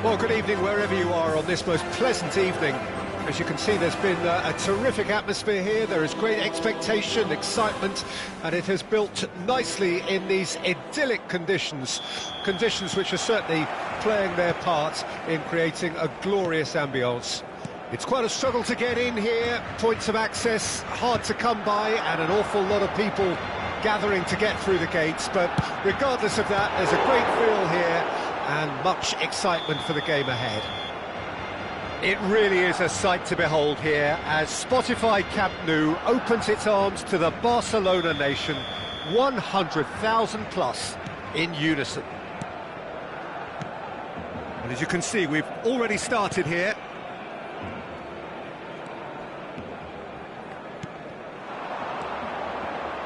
Well, good evening wherever you are on this most pleasant evening. As you can see, there's been a terrific atmosphere here. There is great expectation, excitement, and it has built nicely in these idyllic conditions. Conditions which are certainly playing their part in creating a glorious ambience. It's quite a struggle to get in here, points of access hard to come by, and an awful lot of people gathering to get through the gates. But regardless of that, there's a great feel here and much excitement for the game ahead. It really is a sight to behold here as Spotify Camp Nou opens its arms to the Barcelona nation, 100,000 plus in unison. And as you can see, we've already started here.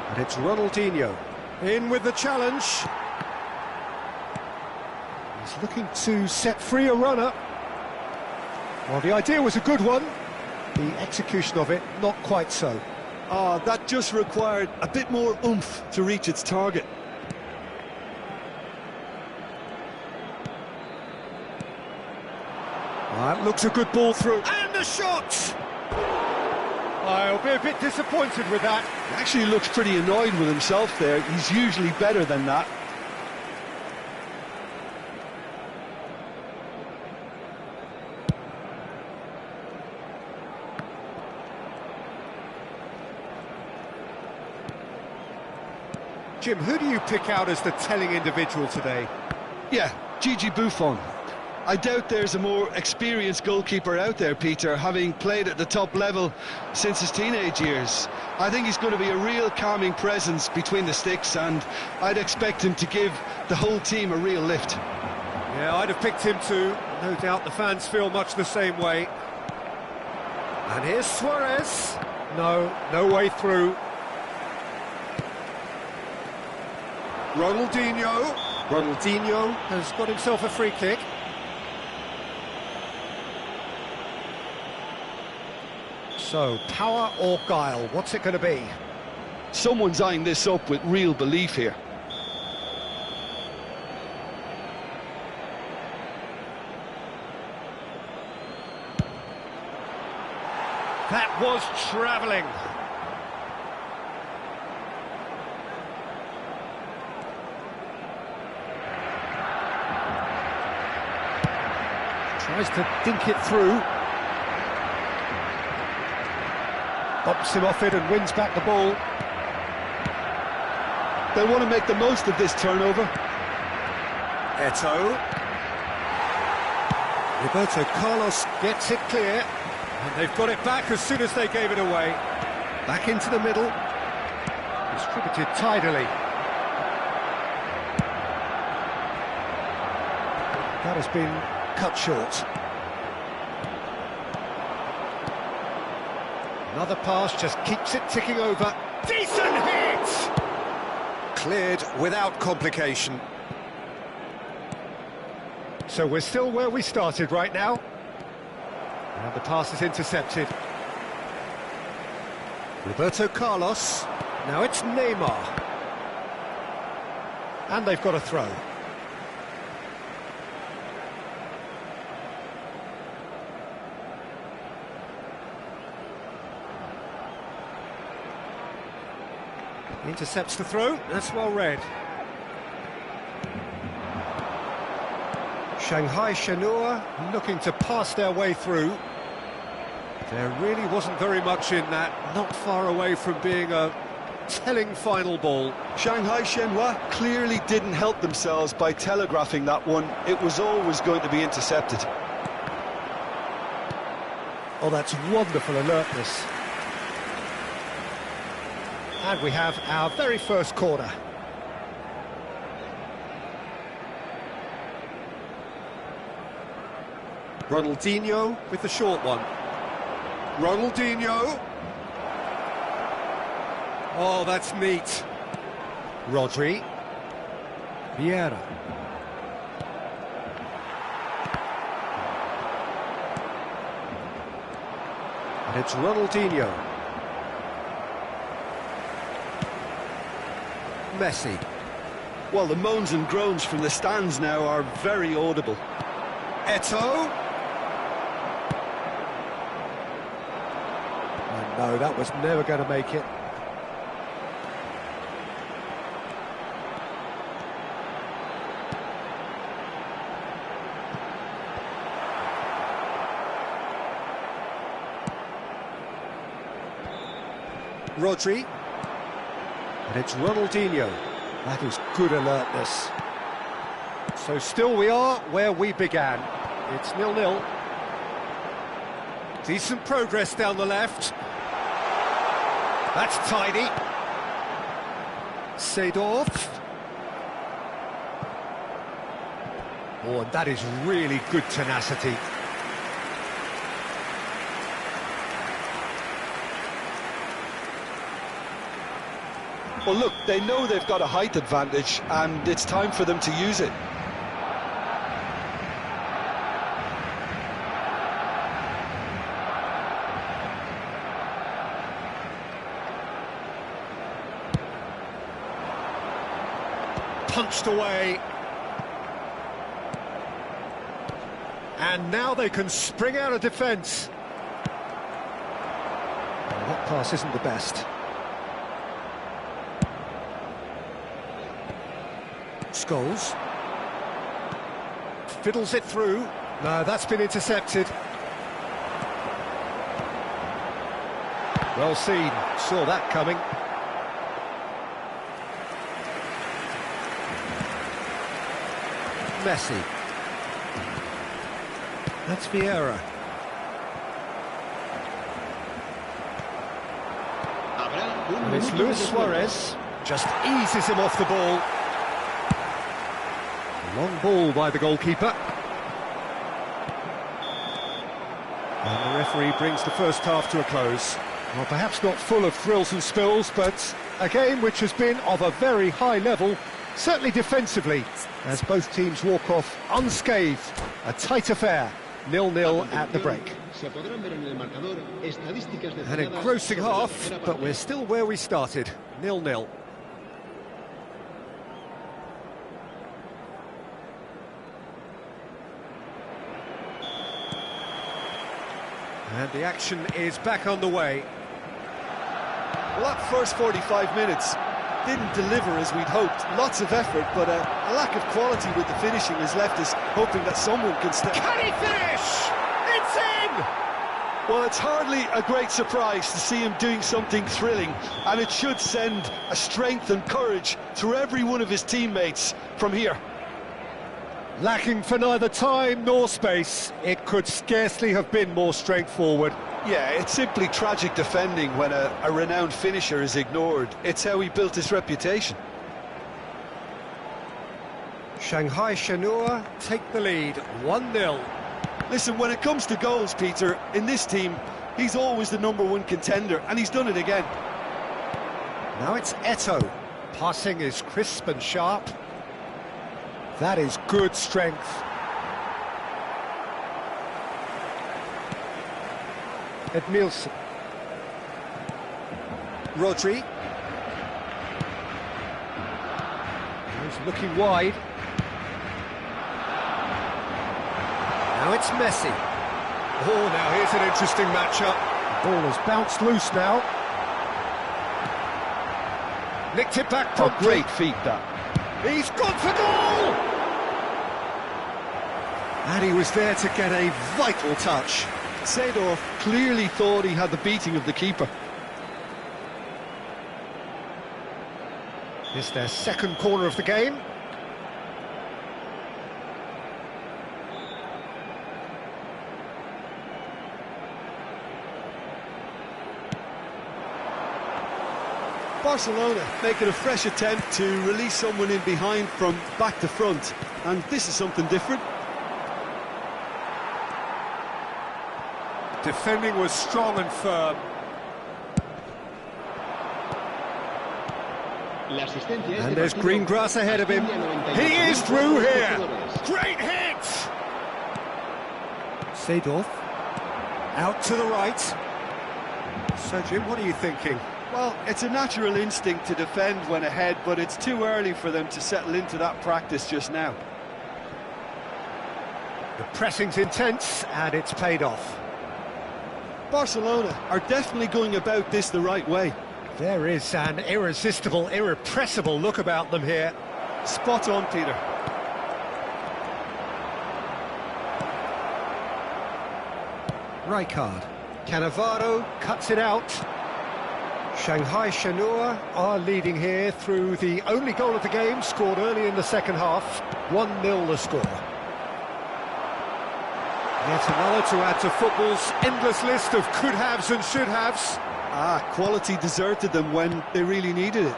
And it's Ronaldinho in with the challenge. He's looking to set free a runner. Well, the idea was a good one. The execution of it, not quite so. That just required a bit more oomph to reach its target. That looks a good ball through. And the shot! I'll be a bit disappointed with that. He actually looks pretty annoyed with himself there. He's usually better than that. Jim, who do you pick out as the telling individual today? Yeah, Gigi Buffon. I doubt there's a more experienced goalkeeper out there, Peter, having played at the top level since his teenage years. I think he's going to be a real calming presence between the sticks, and I'd expect him to give the whole team a real lift. Yeah, I'd have picked him too. No doubt the fans feel much the same way. And here's Suarez. No way through. Ronaldinho has got himself a free kick. So, power or guile, what's it going to be? Someone's eyeing this up with real belief here. That was travelling. Tries to dink it through. Bumps him off it and wins back the ball. They want to make the most of this turnover. Eto'o. Roberto Carlos gets it clear. And they've got it back as soon as they gave it away. Back into the middle. Distributed tidily. That has been cut short. Another pass just keeps it ticking over. Decent hit! Cleared without complication. So we're still where we started right now. And the pass is intercepted. Roberto Carlos. Now it's Neymar. And they've got a throw. Intercepts the throw, that's well read. Shanghai Shenhua looking to pass their way through. There really wasn't very much in that, not far away from being a telling final ball. Shanghai Shenhua clearly didn't help themselves by telegraphing that one. It was always going to be intercepted. Oh, that's wonderful alertness. And we have our very first corner. Ronaldinho with the short one. Ronaldinho. Oh, that's neat. Rodri. Vieira. And it's Ronaldinho. Messi. Well, the moans and groans from the stands now are very audible. Eto'o. Oh, no, that was never going to make it. Rodri, and it's Ronaldinho. That is good alertness. So still we are where we began. It's 0-0. Decent progress down the left. That's tidy. Seedorf. Oh, and that is really good tenacity. Well, look, they know they've got a height advantage, and it's time for them to use it. Punched away. And now they can spring out of defence. Well, that pass isn't the best. Scholes fiddles it through. No, that's been intercepted. Well seen, saw that coming. Messi. That's Vieira. And it's Luis Suarez. Just eases him off the ball. Long ball by the goalkeeper. And the referee brings the first half to a close. Well, perhaps not full of thrills and spills, but a game which has been of a very high level, certainly defensively, as both teams walk off unscathed. A tight affair, 0-0 at the break. An engrossing half, but we're still where we started, 0-0. And the action is back on the way. Well, that first 45 minutes didn't deliver as we'd hoped. Lots of effort, but a lack of quality with the finishing has left us hoping that someone can step. Can he finish? It's in! Well, it's hardly a great surprise to see him doing something thrilling, and it should send a strength and courage through every one of his teammates from here. Lacking for neither time nor space, it could scarcely have been more straightforward. Yeah, it's simply tragic defending when a renowned finisher is ignored. It's how he built his reputation. Shanghai Shenhua take the lead, 1-0. Listen, when it comes to goals, Peter, in this team, he's always the #1 contender, and he's done it again. Now it's Eto'o. Passing is crisp and sharp. That is good strength. Edmilson. Rodri. He's looking wide. Now it's Messi. Oh, now here's an interesting matchup. The ball has bounced loose now. Nicked it back promptly. A great feat, that. He's gone for goal! And he was there to get a vital touch. Seedorf clearly thought he had the beating of the keeper. It's their second corner of the game. Barcelona making a fresh attempt to release someone in behind from back to front, and this is something different. Defending was strong and firm. And there's green grass ahead of him. He is through here. Great hit! Seedorf out to the right. So, Jim, what are you thinking? Well, it's a natural instinct to defend when ahead, but it's too early for them to settle into that practice just now. The pressing's intense, and it's paid off. Barcelona are definitely going about this the right way. There is an irresistible, irrepressible look about them here. Spot on, Peter. Rijkaard. Cannavaro cuts it out. Shanghai Shenhua are leading here through the only goal of the game, scored early in the second half. 1-0 the score. Yet another to add to football's endless list of could-haves and should-haves. Quality deserted them when they really needed it.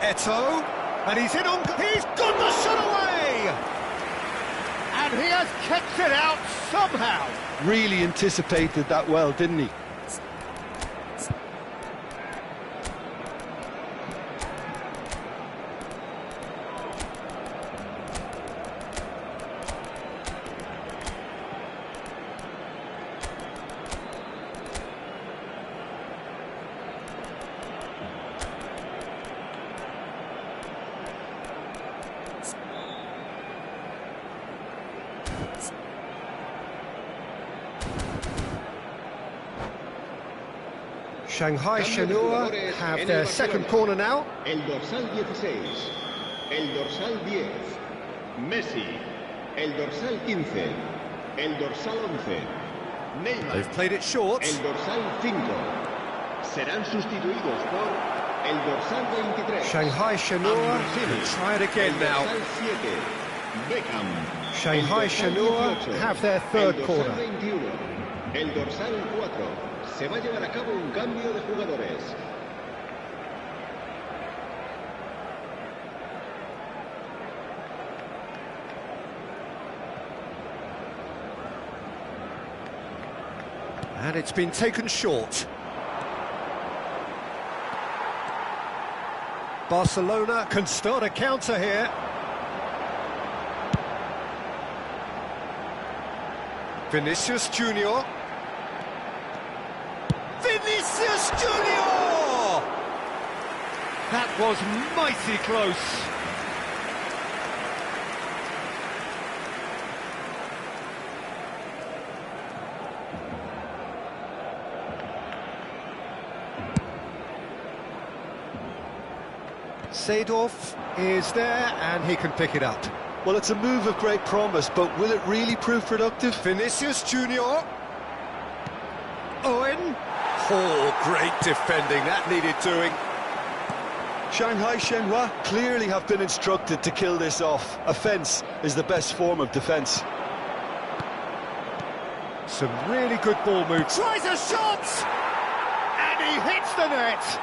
Eto'o, and he's in on... He's got the shot away! And he has kept it out somehow. Really anticipated that well, didn't he? Shanghai Shenhua have their second corner now. El dorsal 16, el dorsal 10, Messi, el dorsal 15, el dorsal 11, Neymar. They've played it short. El dorsal 5 serán sustituidos por el dorsal 23. Shanghai Shenhua try it again now. El dorsal 7, Beckham. Shanghai Shenhua have their third corner. El dorsal 4. Se va a llevar a cabo un cambio de jugadores. And it's been taken short. Barcelona can start a counter here. Vinicius Junior. Vinicius Junior! That was mighty close. Seedorf is there and he can pick it up. Well, it's a move of great promise, but will it really prove productive? Vinicius Junior. Owen. Oh, great defending, that needed doing. Shanghai Shenhua clearly have been instructed to kill this off. Offence is the best form of defence. Some really good ball moves. Tries a shot! And he hits the net.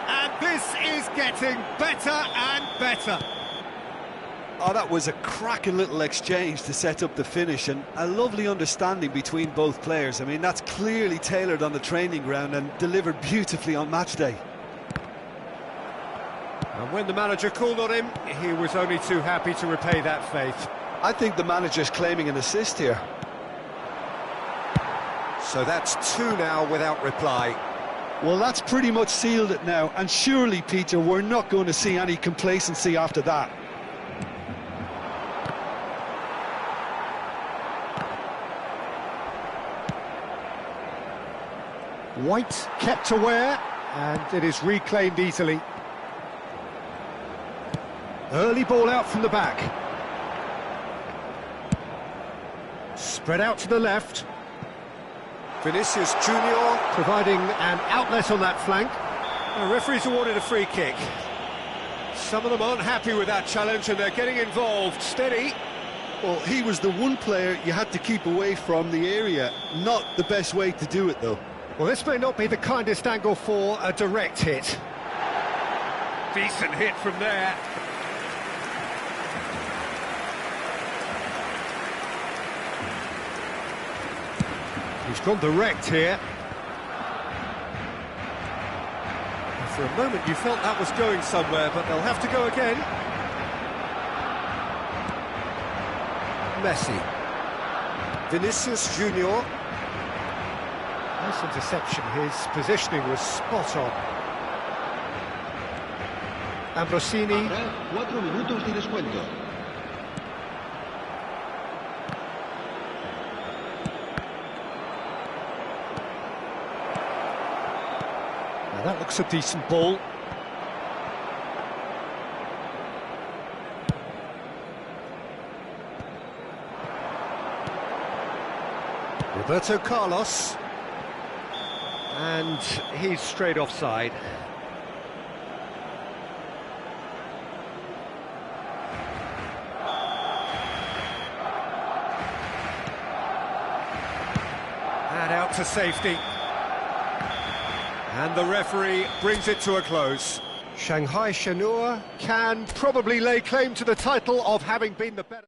And this is getting better and better. Oh, that was a cracking little exchange to set up the finish, and a lovely understanding between both players. I mean, that's clearly tailored on the training ground and delivered beautifully on match day. And when the manager called on him, he was only too happy to repay that faith. I think the manager's claiming an assist here. So that's 2 now without reply. Well, that's pretty much sealed it now, and surely, Peter, we're not going to see any complacency after that. White kept aware, and it is reclaimed easily. Early ball out from the back. Spread out to the left. Vinicius Junior providing an outlet on that flank. The referee's awarded a free kick. Some of them aren't happy with that challenge and they're getting involved. Steady. Well, he was the one player you had to keep away from the area. Not the best way to do it, though. Well, this may not be the kindest angle for a direct hit. Decent hit from there. He's gone direct here. For a moment you felt that was going somewhere, but they'll have to go again. Messi. Vinicius Junior. Nice interception, his positioning was spot on. Ambrosini. Habrá 4 minutos de descuento. That looks a decent ball. Roberto Carlos. And he's straight offside. And out to safety. And the referee brings it to a close. Shanghai Shenhua can probably lay claim to the title of having been the better.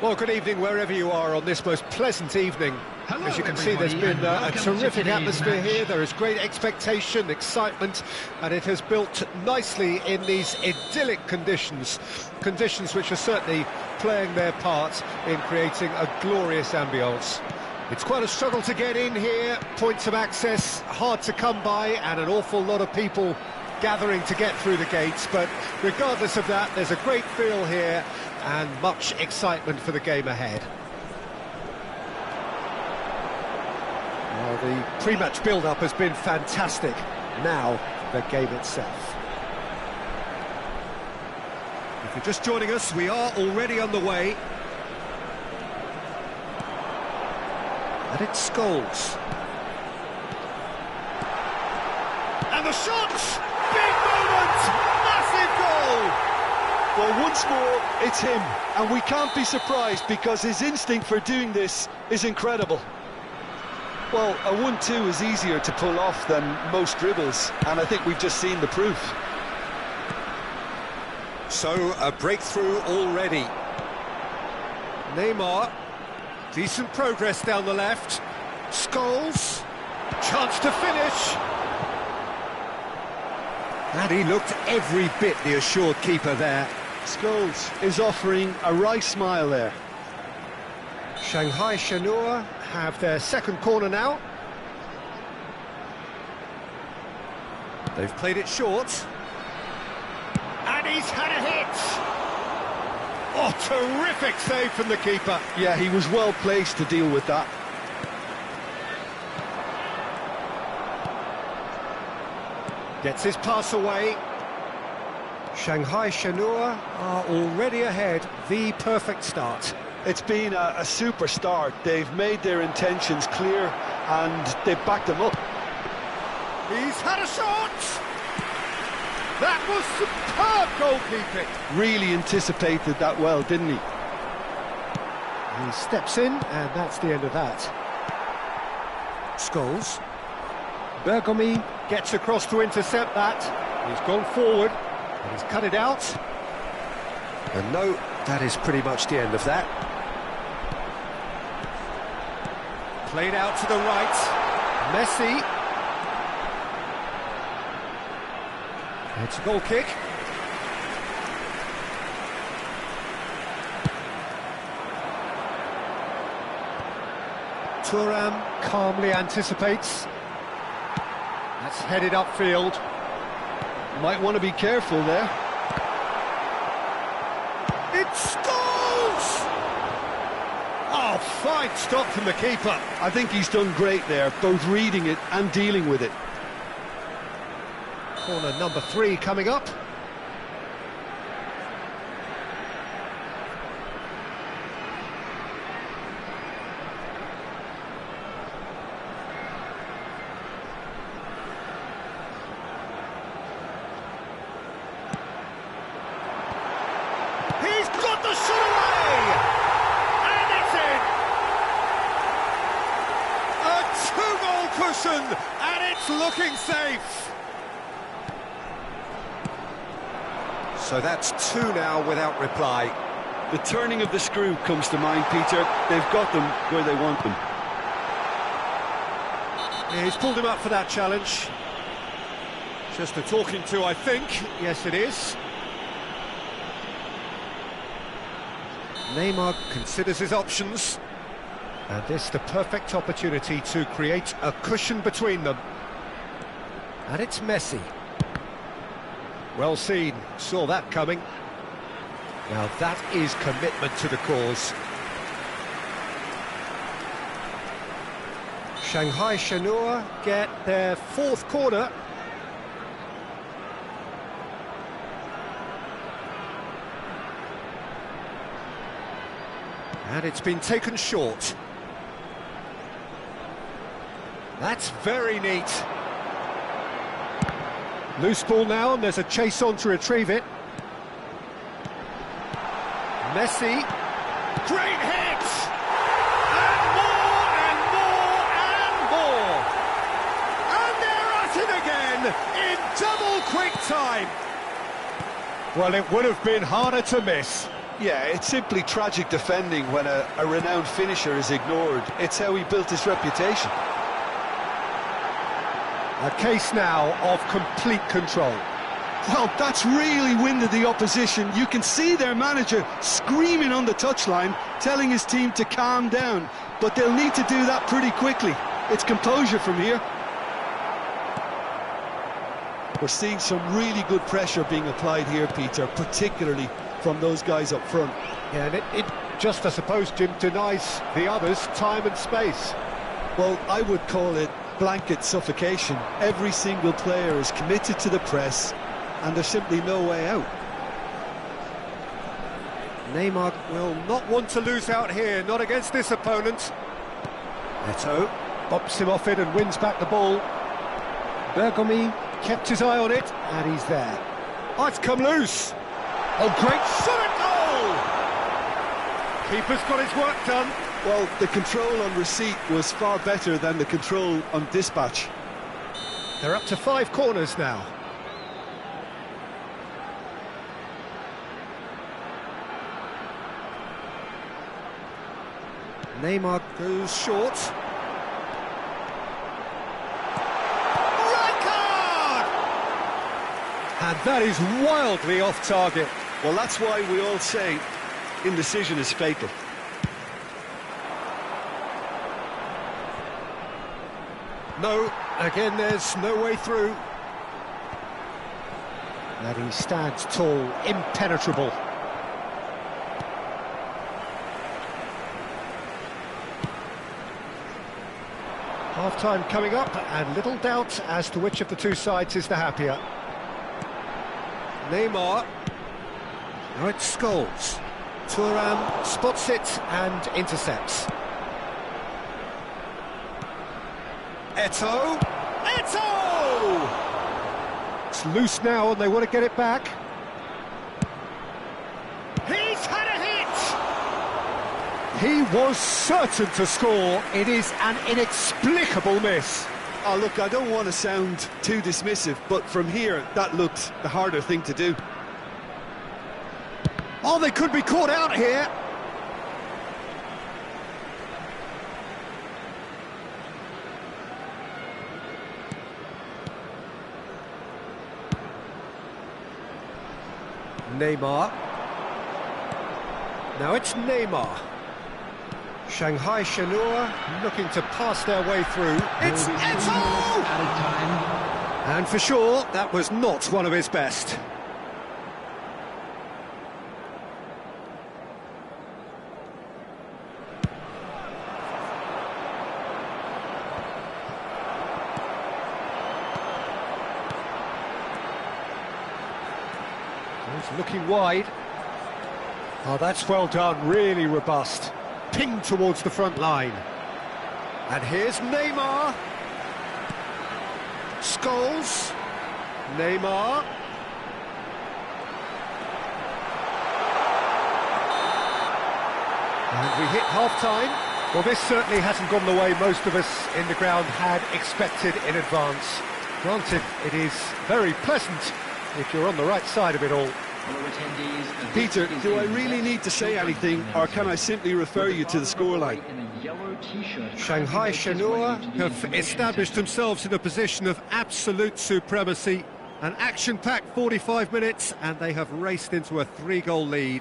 Well, good evening wherever you are on this most pleasant evening. Hello, as you can see, there's been a terrific atmosphere here. There is great expectation, excitement, and it has built nicely in these idyllic conditions. Conditions which are certainly playing their part in creating a glorious ambience. It's quite a struggle to get in here, points of access hard to come by, and an awful lot of people gathering to get through the gates, but regardless of that, there's a great feel here and much excitement for the game ahead. Well, the pre-match build-up has been fantastic. Now, the game itself. If you're just joining us, we are already on the way. And it's Scholes. And the shot! Big moment! Massive goal! Well, once more, it's him, and we can't be surprised because his instinct for doing this is incredible. Well, a 1-2 is easier to pull off than most dribbles, and I think we've just seen the proof. So, a breakthrough already. Neymar, decent progress down the left. Scholes, chance to finish. And he looked every bit the assured keeper there. Scholes is offering a wry smile there. Shanghai Shenhua have their second corner now. They've played it short. And he's had a hit! Oh, terrific save from the keeper. Yeah, he was well placed to deal with that. Gets his pass away. Shanghai Shenhua are already ahead. The perfect start. It's been a super start. They've made their intentions clear and they've backed them up. He's had a shot! That was superb goalkeeping. Really anticipated that well, didn't he? He steps in, and that's the end of that. Scholes. Bergomi gets across to intercept that. He's gone forward, and he's cut it out. And no, that is pretty much the end of that. Played out to the right. Messi. It's a goal kick. Thuram calmly anticipates. That's headed upfield. Might want to be careful there. It's goals! Oh, fine stop from the keeper. I think he's done great there, both reading it and dealing with it. Corner number 3 coming up. He's got the shot away! And it's in! A 2-goal cushion, and it's looking safe. So that's 2 now without reply. The turning of the screw comes to mind, Peter. They've got them where they want them. He's pulled him up for that challenge. Just a talking to, I think. Yes, it is. Neymar considers his options. And this the perfect opportunity to create a cushion between them. And it's Messi. Well seen, saw that coming. Now that is commitment to the cause. Shanghai Shenhua get their 4th corner. And it's been taken short. That's very neat. Loose ball now, and there's a chase on to retrieve it. Messi. Great hit! And more, and more, and more! And they're at it again, in double quick time! Well, it would have been harder to miss. Yeah, it's simply tragic defending when a renowned finisher is ignored. It's how he built his reputation. A case now of complete control. Well, that's really winded the opposition. You can see their manager screaming on the touchline, telling his team to calm down. But they'll need to do that pretty quickly. It's composure from here. We're seeing some really good pressure being applied here, Peter, particularly from those guys up front. Yeah, and it just, I suppose, Jim, denies the others time and space. Well, I would call it blanket suffocation. Every single player is committed to the press, and there's simply no way out. Neymar will not want to lose out here, not against this opponent. Neto bops him off it and wins back the ball. Bergomi kept his eye on it, and he's there. Oh, it's come loose. Oh, great shot at goal! Keeper's got his work done. Well, the control on receipt was far better than the control on dispatch. They're up to 5 corners now. Neymar goes short. Red card! And that is wildly off target. Well, that's why we all say indecision is fatal. No, again there's no way through. And he stands tall, impenetrable. Half-time coming up, and little doubt as to which of the two sides is the happier. Neymar. Now it's Scholes. Thuram spots it and intercepts. Eto'o. Eto'o! It's loose now and they want to get it back. He's had a hit! He was certain to score. It is an inexplicable miss. Oh, look, I don't want to sound too dismissive, but from here, that looked the harder thing to do. Oh, they could be caught out here. Neymar. Now it's Neymar. Shanghai Shenhua looking to pass their way through. It's Eto'o! And for sure, that was not one of his best. He's looking wide. Oh, that's well done, really robust. Pinged towards the front line. And here's Neymar. Scholes. Neymar. And we hit half-time. Well, this certainly hasn't gone the way most of us in the ground had expected in advance. Granted, it is very pleasant if you're on the right side of it all. Peter, do I really need to say anything, or can I simply refer you to the scoreline? Shanghai Shenhua have established themselves in a position of absolute supremacy. An action-packed 45 minutes, and they have raced into a 3-goal lead.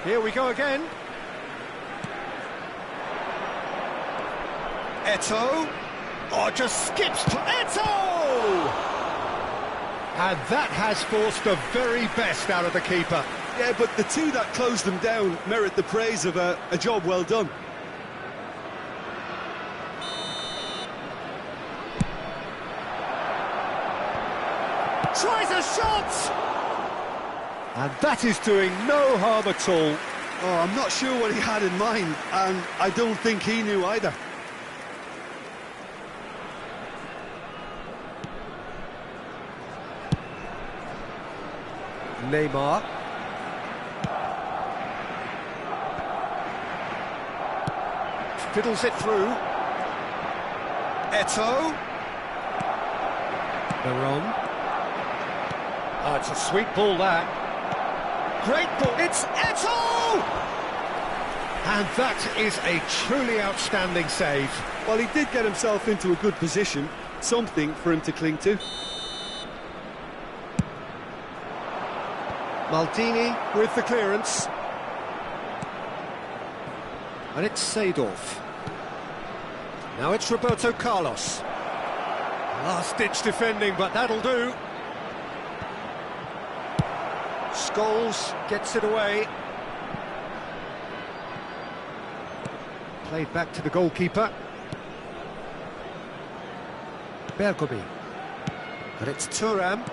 Here we go again. Eto'o. Oh, just skips to Eto'o! And that has forced the very best out of the keeper. Yeah, but the two that closed them down merit the praise of a job well done. Tries a shot! And that is doing no harm at all. Oh, I'm not sure what he had in mind, and I don't think he knew either. Neymar. Fiddles it through. Eto'o. Veron. Oh, it's a sweet ball, that. Great ball, it's Eto'o! And that is a truly outstanding save. Well, he did get himself into a good position, something for him to cling to. Maldini with the clearance. And it's Seedorf. Now it's Roberto Carlos. Last-ditch defending, but that'll do. Scholes gets it away. Played back to the goalkeeper. Bergomi. And it's Thuram.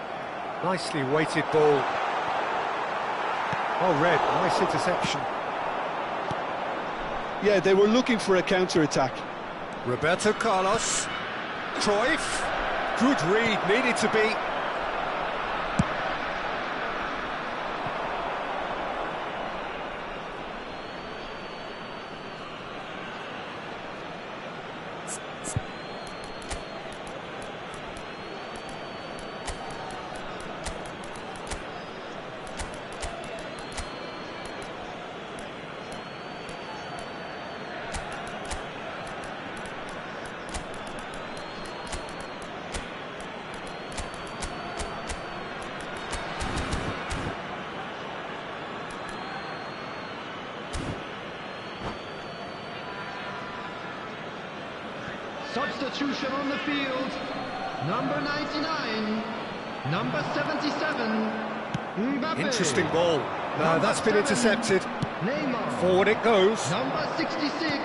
Nicely weighted ball. Oh, red. Nice interception. Yeah, they were looking for a counter-attack. Roberto Carlos. Cruyff. Good read, needed to be. Substitution on the field. Number 99. Number 77. Mbappe. Interesting ball. No, that's been intercepted. Neymar. Forward it goes. Number 66.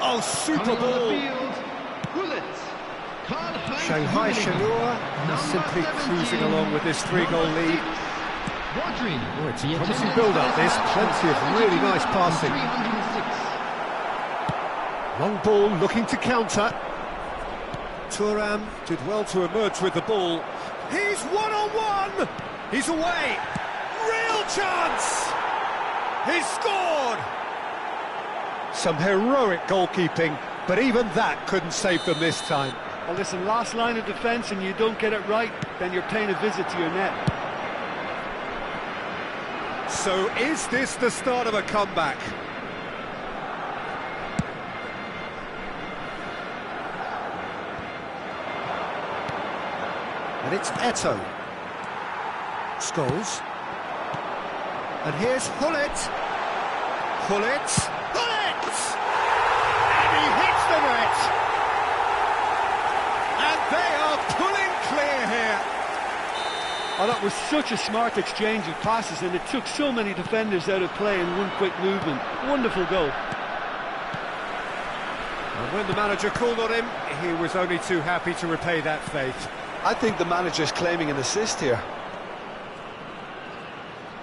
Oh, super Coming on the ball. field. Bullet. Shanghai Shenhua simply cruising along with this 3-goal lead. Rodri. Oh, it's a promising build-up, this. Plenty of really nice passing. 306. Long ball looking to counter. Thuram did well to emerge with the ball. He's one-on-one! He's away! Real chance! He's scored! Some heroic goalkeeping, but even that couldn't save them this time. Well, listen, last line of defence and you don't get it right, then you're paying a visit to your net. So is this the start of a comeback? And it's Eto'o. Scholes. And here's Hullet. Hullet. Hullet! And he hits the net! And they are pulling clear here. Oh, that was such a smart exchange of passes, and it took so many defenders out of play in one quick movement. Wonderful goal. And when the manager called on him, he was only too happy to repay that faith. I think the manager's claiming an assist here.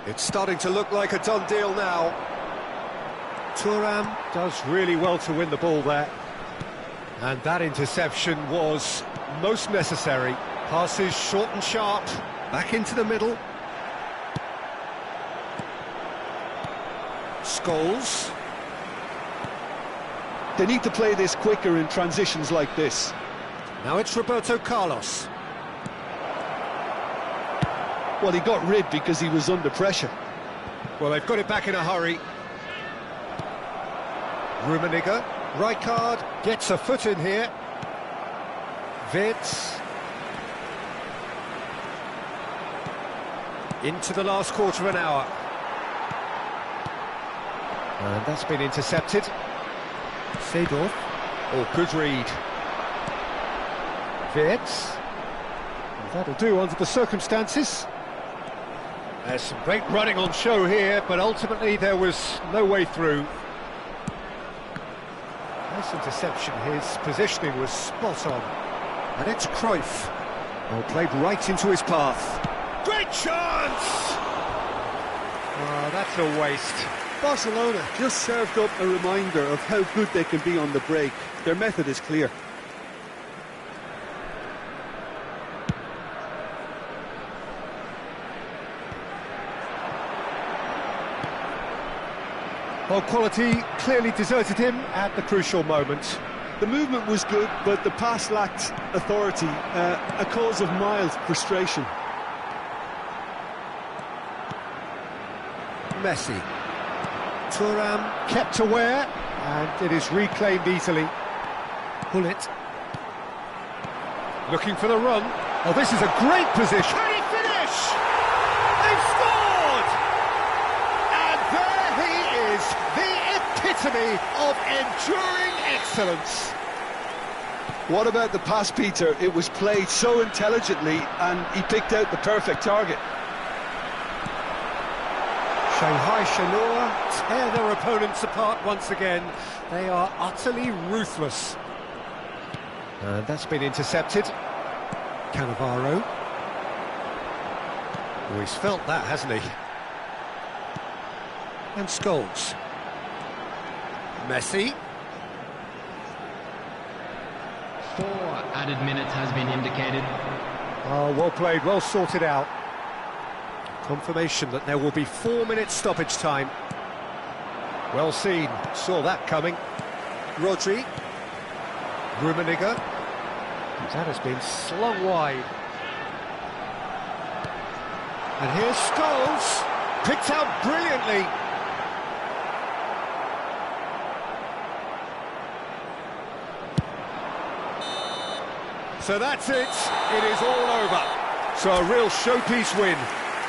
It's starting to look like a done deal now. Thuram does really well to win the ball there. And that interception was most necessary. Passes short and sharp, back into the middle. Scholes. They need to play this quicker in transitions like this. Now it's Roberto Carlos. Well, he got rid because he was under pressure. Well, they've got it back in a hurry. Rummenigge, Rijkaard gets a foot in here. Wirtz. Into the last quarter of an hour. And that's been intercepted. Seedorf. Oh, good read. Wirtz. That'll do under the circumstances. There's some great running on show here, but ultimately there was no way through. Nice interception, his positioning was spot on. And it's Cruyff. Well, played right into his path. Great chance! Oh, that's a waste. Barcelona just served up a reminder of how good they can be on the break. Their method is clear. Well, quality clearly deserted him at the crucial moment. The movement was good, but the pass lacked authority, a cause of mild frustration. Messi. Thuram kept aware, and it is reclaimed easily. Hullet. Looking for the run. Oh, this is a great position. Can he finish? They've scored! And there he is, the epitome of enduring excellence. What about the pass, Peter? It was played so intelligently, and he picked out the perfect target. Shanghai Shenhua tear their opponents apart once again. They are utterly ruthless. And that's been intercepted. Cannavaro. Oh, he's felt that, hasn't he? And Scholes. Messi. 4 added minutes has been indicated. Oh, well played, well sorted out. Confirmation that there will be 4 minutes stoppage time. Well seen, saw that coming. Rodri. Rummenigge. That has been slung wide. And here's Scholes. Picked out brilliantly. So that's it. It is all over. So a real showpiece win.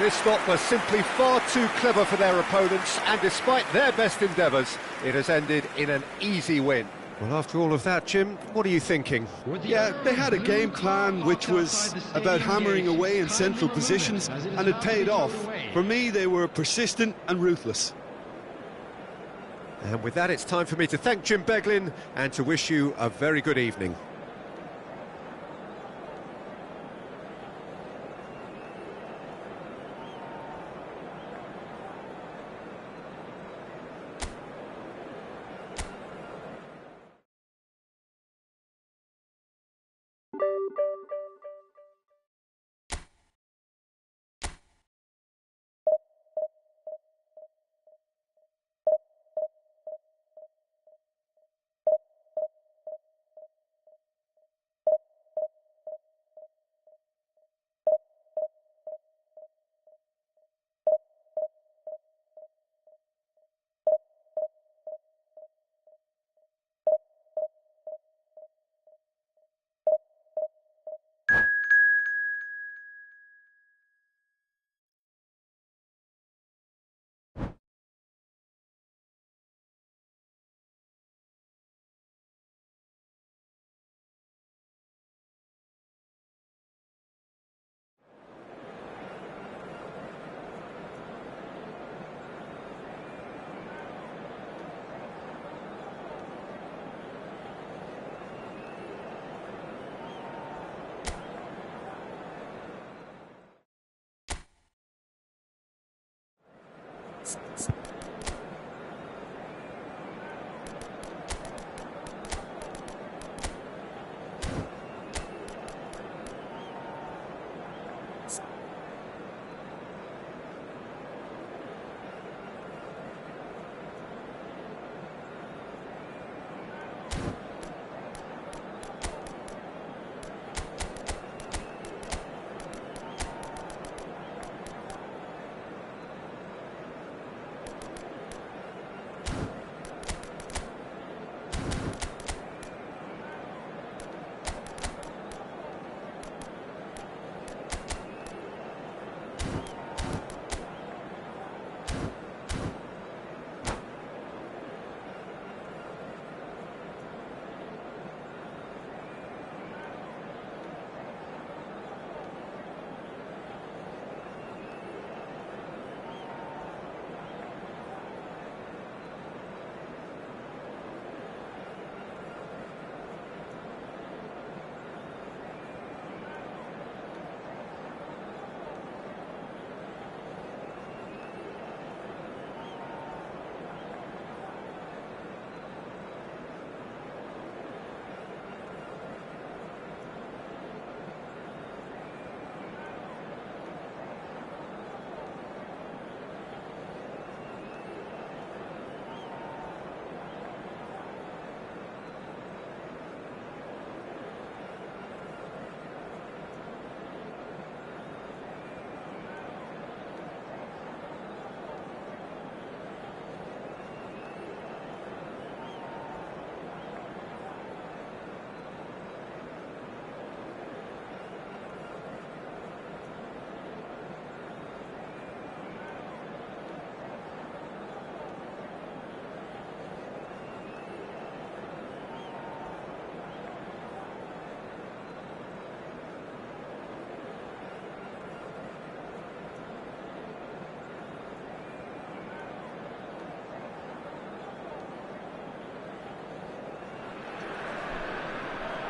This lot were simply far too clever for their opponents, and despite their best endeavours, it has ended in an easy win. Well, after all of that, Jim, what are you thinking? Yeah, they had a game plan which was about hammering away in central positions, and it paid off. For me, they were persistent and ruthless. And with that, it's time for me to thank Jim Beglin and to wish you a very good evening.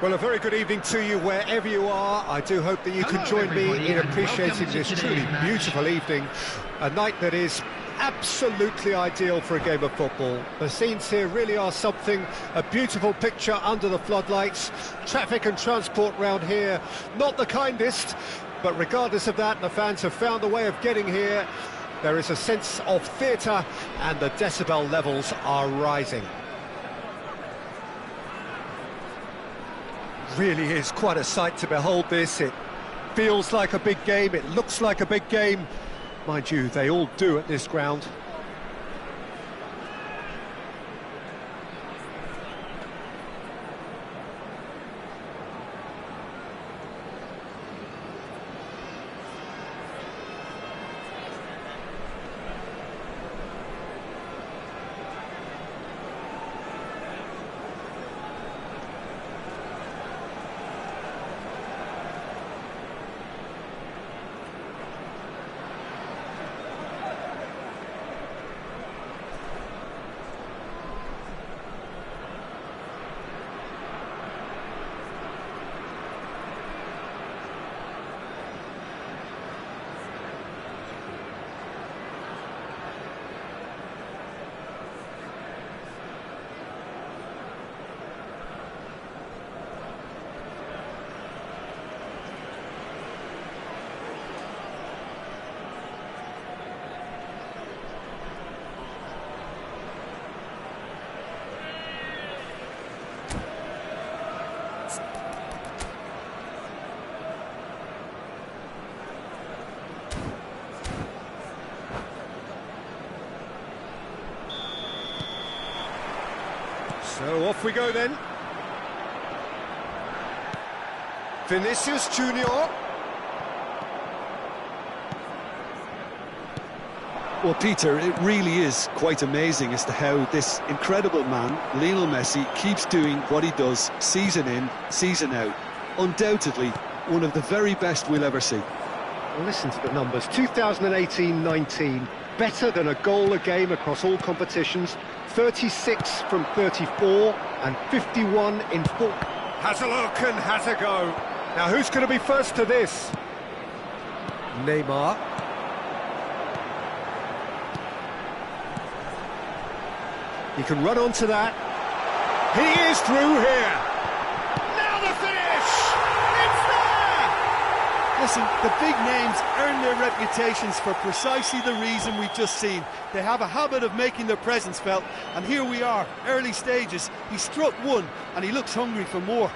Well, a very good evening to you wherever you are. I do hope that you can join me in appreciating this truly beautiful evening, a night that is absolutely ideal for a game of football. The scenes here really are something, a beautiful picture under the floodlights. Traffic and transport round here, not the kindest, but regardless of that, the fans have found a way of getting here. There is a sense of theatre and the decibel levels are rising. Really is quite a sight to behold this. It feels like a big game, it looks like a big game. Mind you, they all do at this ground. Off we go then. Vinicius Junior. Well, Peter, it really is quite amazing as to how this incredible man, Lionel Messi, keeps doing what he does season in, season out. Undoubtedly, one of the very best we'll ever see. Well, listen to the numbers. 2018-19, better than a goal a game across all competitions. 36 from 34 and 51 in 4. Has a look and has a go. Now, who's going to be first to this? Neymar. He can run onto that. He is through here. Now the finish! It's there! Listen, the big names earn their reputations for precisely the reason we've just seen. They have a habit of making their presence felt, and here we are, early stages. He struck one, and he looks hungry for more.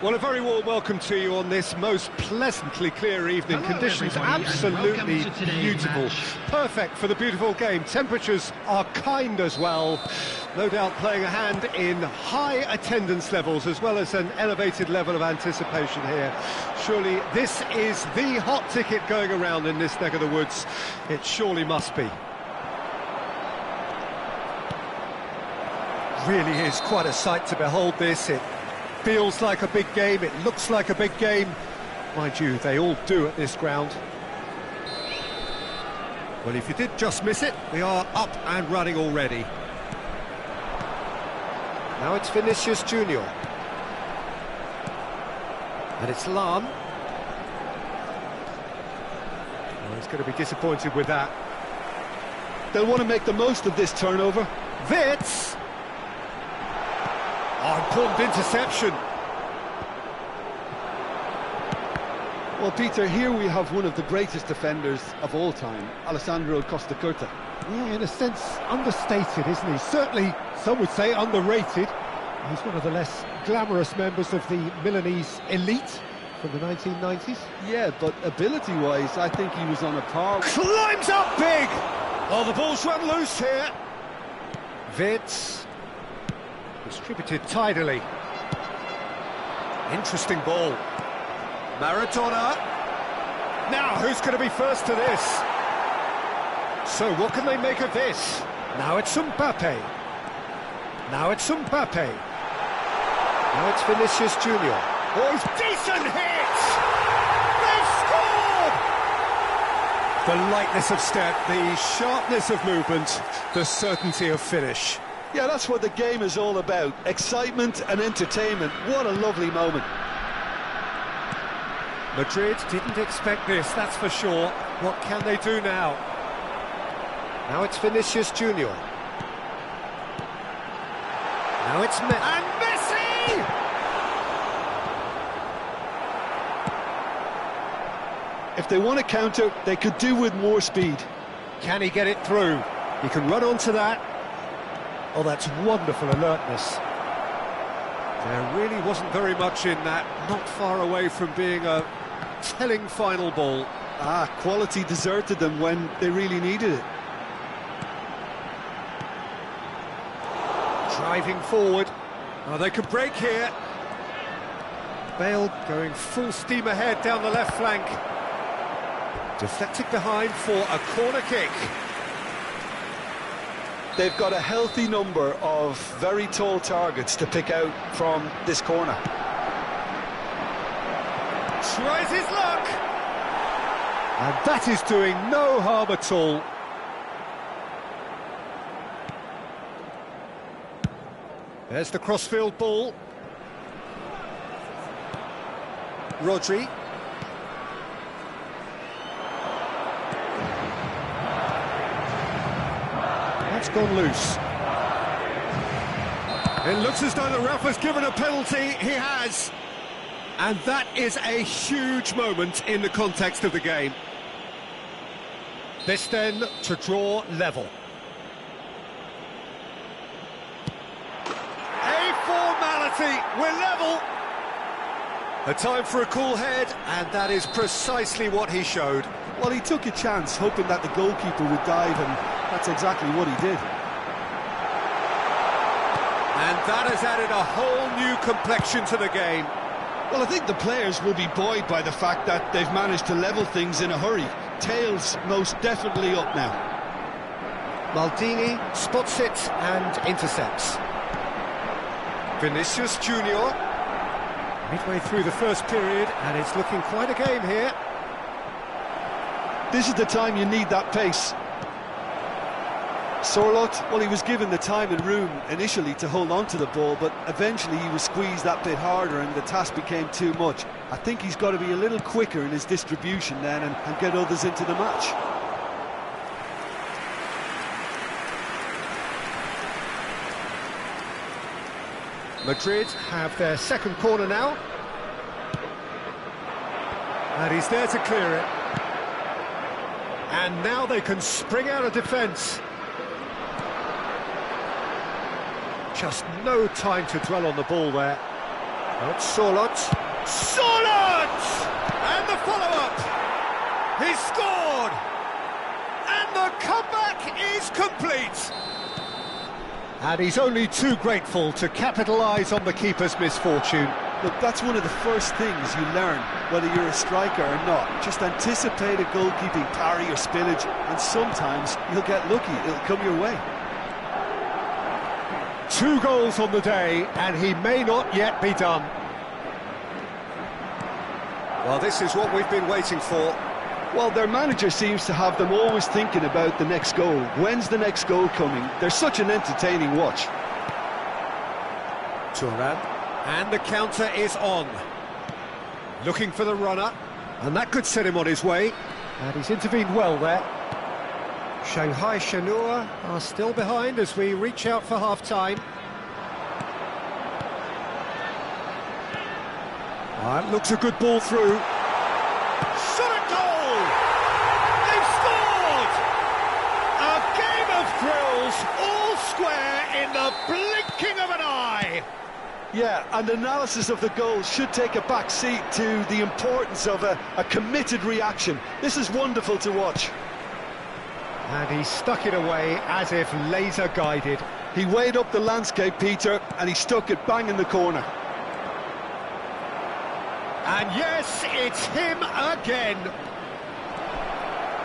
Well, a very warm welcome to you on this most pleasantly clear evening. Hello, Conditions everybody, absolutely and welcome to today's beautiful. match. Perfect for the beautiful game. Temperatures are kind as well. No doubt playing a hand in high attendance levels as well as an elevated level of anticipation here. Surely this is the hot ticket going around in this neck of the woods. It surely must be. Really is quite a sight to behold this. It feels like a big game, it looks like a big game. Mind you, they all do at this ground. Well, if you did just miss it, we are up and running already. Now it's Vinicius Junior. And it's Lam. Well, he's going to be disappointed with that. They'll want to make the most of this turnover. Wits! Oh, important interception. Well, Peter, here we have one of the greatest defenders of all time, Alessandro Costa Curta. Yeah, in a sense, understated, isn't he? Certainly, some would say underrated. He's one of the less glamorous members of the Milanese elite from the 1990s. Yeah, but ability-wise, I think he was on a par. Climbs up big! Oh, the ball's run loose here. Wits. Distributed tidily. Interesting ball. Maradona. Now, who's going to be first to this? So, what can they make of this? Now it's Mbappe. Now it's Mbappe. Now it's Vinicius Junior. Oh, decent hit! They've scored! The lightness of step, the sharpness of movement, the certainty of finish. Yeah, that's what the game is all about. Excitement and entertainment. What a lovely moment. Madrid didn't expect this, that's for sure. What can they do now? Now it's Vinicius Junior. Now it's Messi. And Messi! If they want to counter, they could do with more speed. Can he get it through? He can run onto that. Oh, that's wonderful alertness. There really wasn't very much in that, not far away from being a telling final ball. Quality deserted them when they really needed it. Driving forward. Oh, they could break here. Bale going full steam ahead down the left flank. Deflected behind for a corner kick. They've got a healthy number of very tall targets to pick out from this corner. Tries his luck! And that is doing no harm at all. There's the crossfield ball. Rodri. That's gone loose. It looks as though the ref has given a penalty. He has. And that is a huge moment in the context of the game. This then to draw level. A formality, we're level. A time for a cool head, and that is precisely what he showed. Well, he took a chance, hoping that the goalkeeper would dive, and that's exactly what he did. And that has added a whole new complexion to the game. Well, I think the players will be buoyed by the fact that they've managed to level things in a hurry. Tails most definitely up now. Maldini spots it and intercepts. Vinicius Junior. Midway through the first period, and it's looking quite a game here. This is the time you need that pace. Sorloth, well, he was given the time and room initially to hold on to the ball, but eventually he was squeezed that bit harder and the task became too much. I think he's got to be a little quicker in his distribution then and get others into the match. Madrid have their second corner now. And he's there to clear it. And now they can spring out of defence. Just no time to dwell on the ball there. That's Sorloth. Sorloth! And the follow-up! He's scored! And the comeback is complete! And he's only too grateful to capitalise on the keeper's misfortune. Look, that's one of the first things you learn, whether you're a striker or not. Just anticipate a goalkeeping parry or spillage, and sometimes you'll get lucky, it'll come your way. 2 goals on the day, and he may not yet be done. Well, this is what we've been waiting for. Well, their manager seems to have them always thinking about the next goal. When's the next goal coming? They're such an entertaining watch. Turan, and the counter is on. Looking for the runner, and that could set him on his way. And he's intervened well there. Shanghai Shenhua are still behind as we reach out for half-time. That looks a good ball through. Shot at goal! They've scored! A game of thrills, all square in the blinking of an eye. Yeah, and analysis of the goal should take a back seat to the importance of a committed reaction. This is wonderful to watch. And he stuck it away as if laser guided. He weighed up the landscape, Peter, and he stuck it bang in the corner. And yes, it's him again.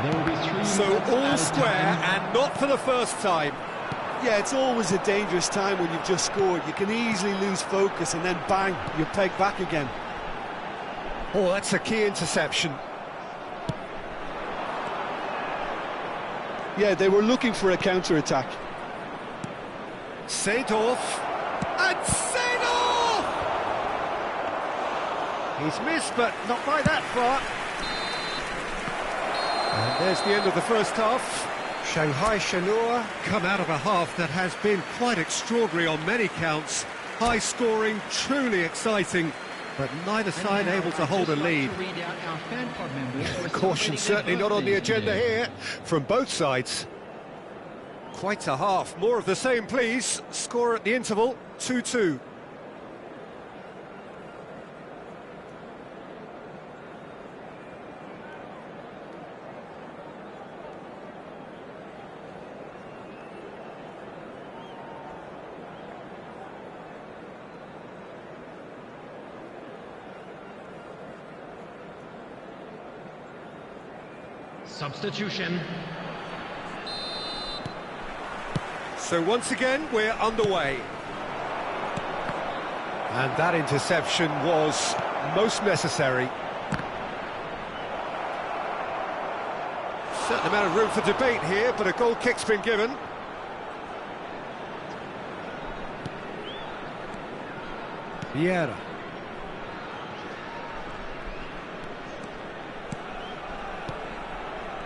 There will be 3 So minutes all added square time. and not for the first time. Yeah, it's always a dangerous time when you've just scored. You can easily lose focus and then bang, you're pegged back again. Oh, that's a key interception. Yeah, they were looking for a counter-attack. Seedorf. And Seedorf! He's missed, but not by that far. And there's the end of the first half. Shanghai Shenhua come out of a half that has been quite extraordinary on many counts. High scoring, truly exciting, but neither side able to hold a lead. Caution certainly not on the agenda here from both sides. Quite a half, more of the same please. Score at the interval, 2-2. Substitution. So once again, we're underway. And that interception was most necessary. Certain amount of room for debate here, but a goal kick's been given. Vieira.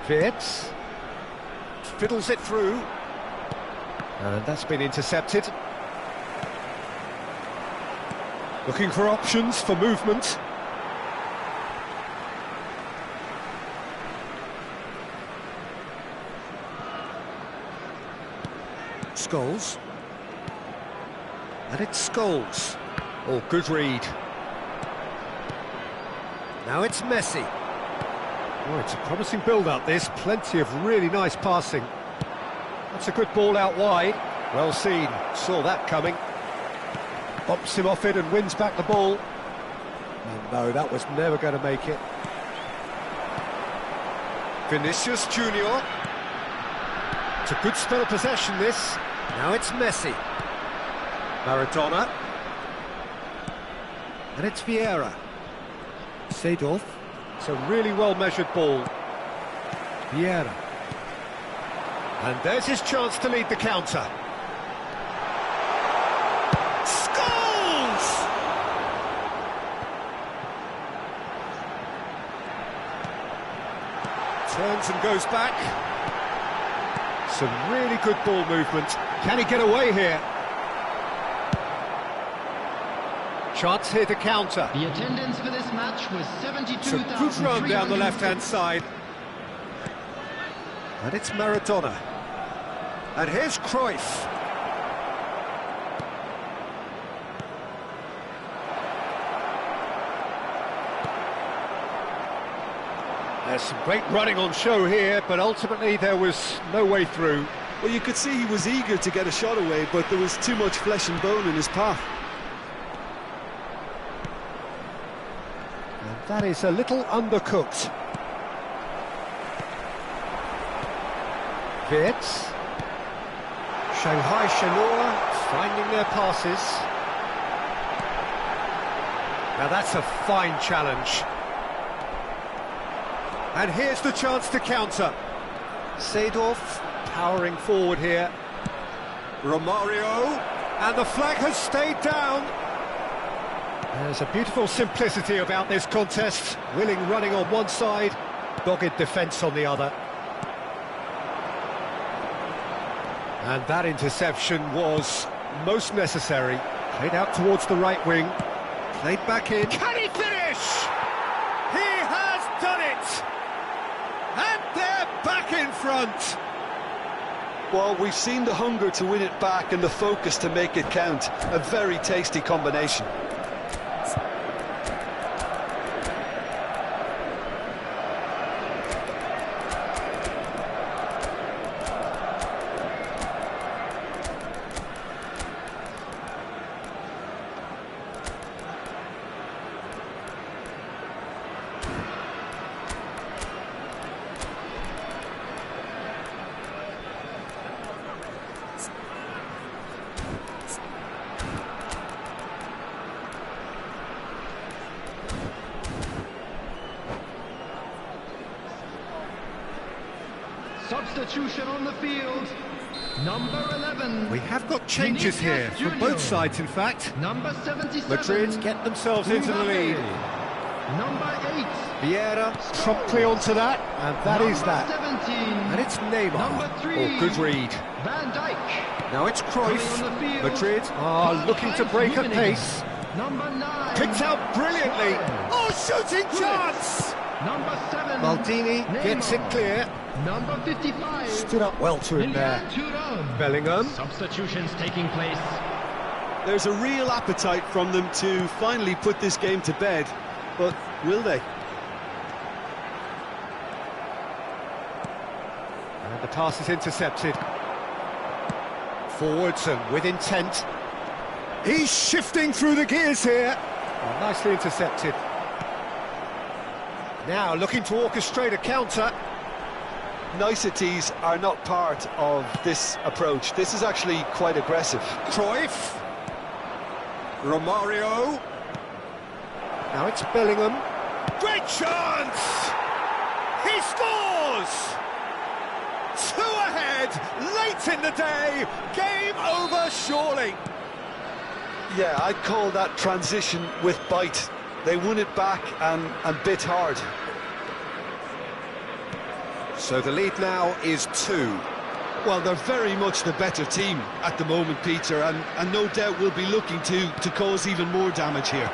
Fitz fiddles it through, and that's been intercepted. Looking for options for movement. Scholes, and it's Scholes. Oh, good read. Now it's Messi. Oh, it's a promising build-up, this. Plenty of really nice passing. That's a good ball out wide. Well seen. Saw that coming. Bumps him off it and wins back the ball. And no, that was never going to make it. Vinicius Junior. It's a good spell of possession, this. Now it's Messi. Maradona. And it's Vieira. Seedorf. It's a really well-measured ball. Vieira. And there's his chance to lead the counter. Scholes! Turns and goes back. Some really good ball movement. Can he get away here? Chance here to counter. The attendance for this match was It's a good run down the left-hand side. And it's Maradona. And here's Cruyff. There's some great running on show here, but ultimately there was no way through. Well, you could see he was eager to get a shot away, but there was too much flesh and bone in his path. And that is a little undercooked. Fitz. Shanghai Shenhua finding their passes. Now that's a fine challenge. And here's the chance to counter. Seedorf powering forward here. Romario, and the flag has stayed down. There's a beautiful simplicity about this contest. Willing running on one side, dogged defence on the other. And that interception was most necessary. Played out towards the right wing, played back in. Can he finish? He has done it! And they're back in front. Well, we've seen the hunger to win it back and the focus to make it count. A very tasty combination. Substitution on the field. Number 11. We have got changes here from both sides, in fact. Number 77. Madrid get themselves into the lead. Number 8. Vieira promptly onto that, and that is that. 17. And it's Neymar. Number 3. Oh, good read. Van Dijk. Now it's Cruyff. Coming on the field. Madrid are looking to break at pace. Number 9. Picked out brilliantly. Oh, shooting chance! Number 7. Maldini gets it clear. Number 55. Stood up well to him there. Bellingham. Substitutions taking place. There's a real appetite from them to finally put this game to bed, but will they? And the pass is intercepted. Forwards and with intent. He's shifting through the gears here. Oh, nicely intercepted. Now looking to orchestrate a counter. Niceties are not part of this approach. This is actually quite aggressive. Cruyff. Romario. Now it's Bellingham. Great chance! He scores! 2 ahead, late in the day. Game over, surely. Yeah, I'd call that transition with bite. They won it back and bit hard. So the lead now is 2. Well, they're very much the better team at the moment, Peter, and no doubt will be looking to cause even more damage here.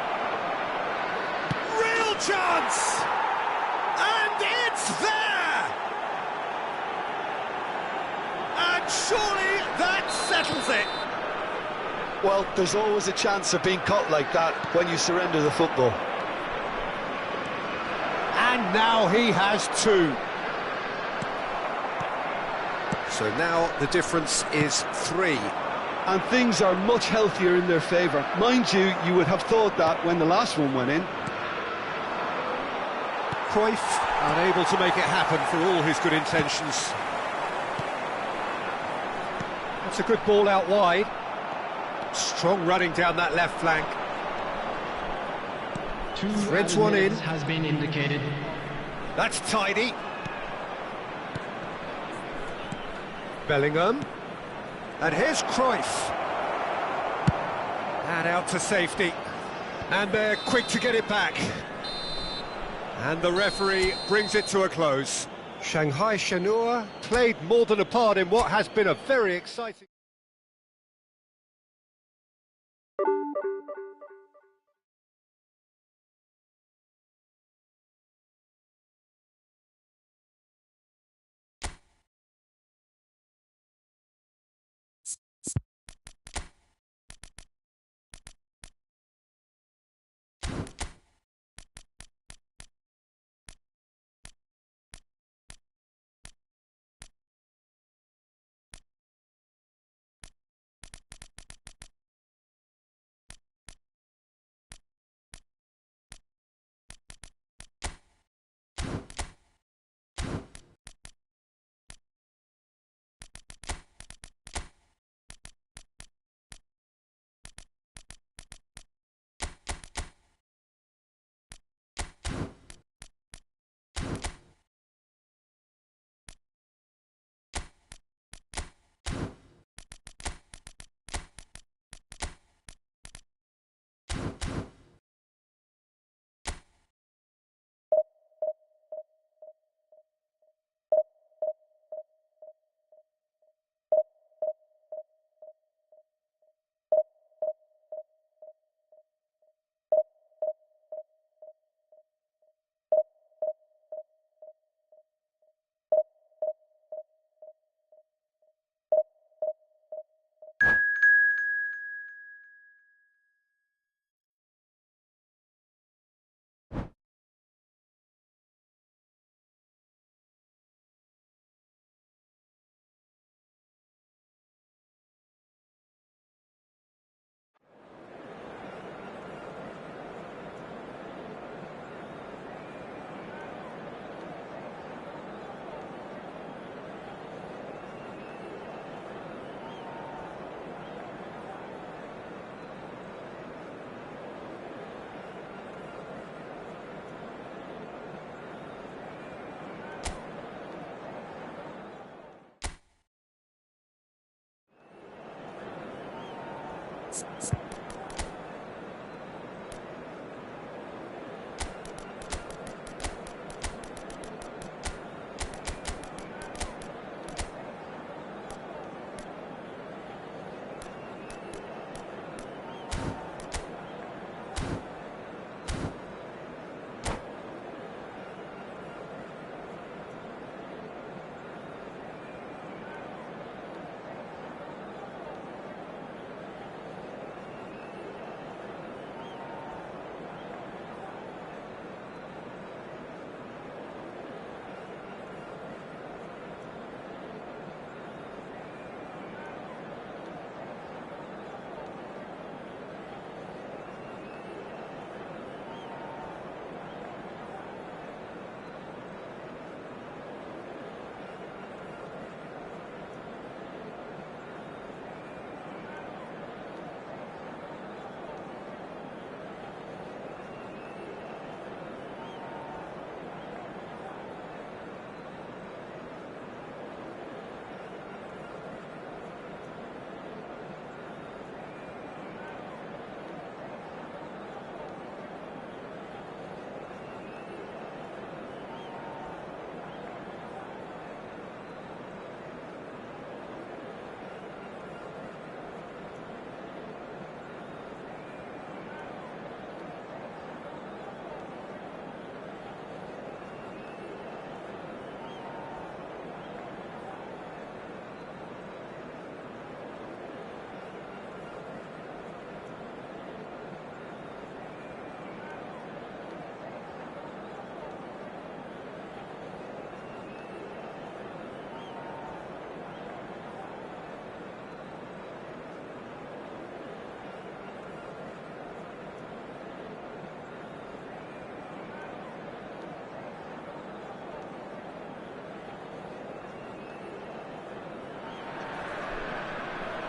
Real chance! And it's there! And surely that settles it. Well, there's always a chance of being caught like that when you surrender the football. And now he has 2. So now the difference is 3. And things are much healthier in their favour. Mind you, you would have thought that when the last one went in. Cruyff unable to make it happen for all his good intentions. That's a good ball out wide. Strong running down that left flank. Threads one in. Has been indicated. That's tidy. Bellingham. And here's Cruyff. And out to safety. And they're quick to get it back. And the referee brings it to a close. Shanghai Shenhua played more than a part in what has been a very exciting...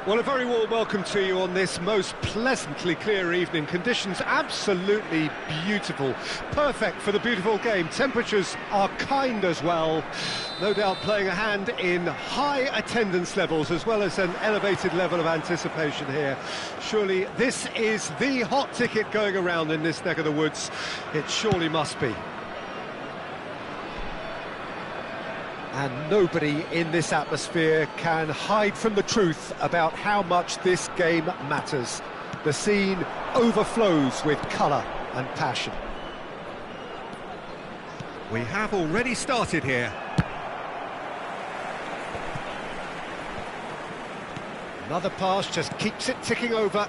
Well, a very warm welcome to you on this most pleasantly clear evening. Conditions absolutely beautiful, perfect for the beautiful game. Temperatures are kind as well, no doubt playing a hand in high attendance levels as well as an elevated level of anticipation here. Surely this is the hot ticket going around in this neck of the woods. It surely must be. And nobody in this atmosphere can hide from the truth about how much this game matters. The scene overflows with colour and passion. We have already started here. Another pass just keeps it ticking over.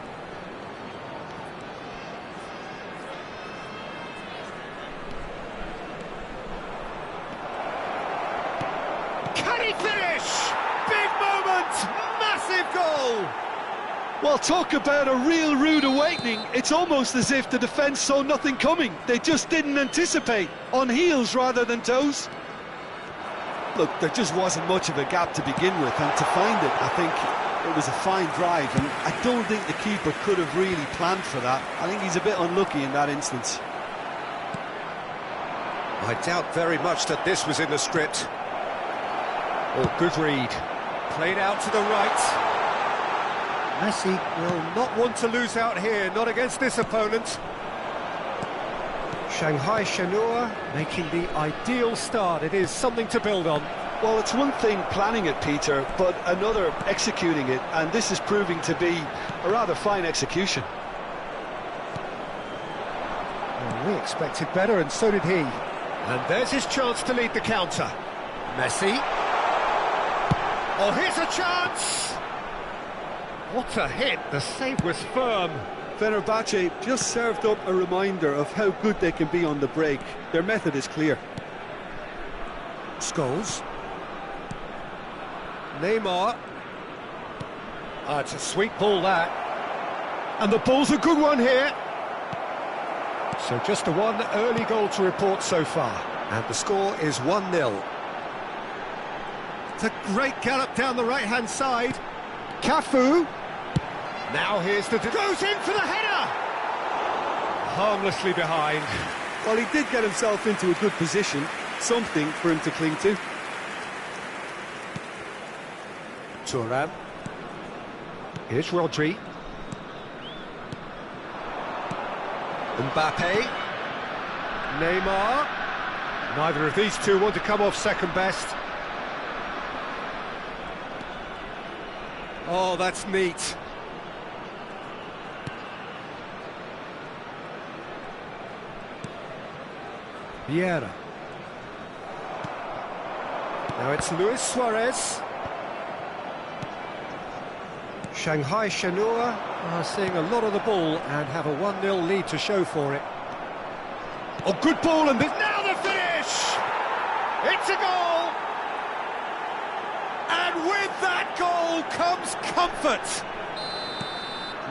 Well, talk about a real rude awakening. It's almost as if the defence saw nothing coming. They just didn't anticipate. On heels rather than toes. Look, there just wasn't much of a gap to begin with, and to find it, I think it was a fine drive, and I don't think the keeper could have really planned for that. I think he's a bit unlucky in that instance. I doubt very much that this was in the script. Oh, good read. Played out to the right. Messi will not want to lose out here, not against this opponent. Shanghai Shenhua making the ideal start. It is something to build on. Well, it's one thing planning it, Peter, but another executing it, and this is proving to be a rather fine execution. Well, we expected better, and so did he. And there's his chance to lead the counter. Messi. Oh, here's a chance! What a hit, the save was firm. Fenerbahce just served up a reminder of how good they can be on the break. Their method is clear. Scholes. Neymar. Ah, it's a sweet ball, that. And the ball's a good one here. So just the one early goal to report so far. And the score is 1-0. It's a great gallop down the right-hand side. Cafu. Now here's the... goes in for the header! Harmlessly behind. Well, he did get himself into a good position. Something for him to cling to. Thuram. Here's Rodri. Mbappe. Neymar. Neither of these two want to come off second best. Oh, that's neat. Vieira. Now it's Luis Suarez. Shanghai Shenhua are seeing a lot of the ball and have a 1-0 lead to show for it. Oh, good ball, and now the finish! It's a goal! And with that goal comes comfort!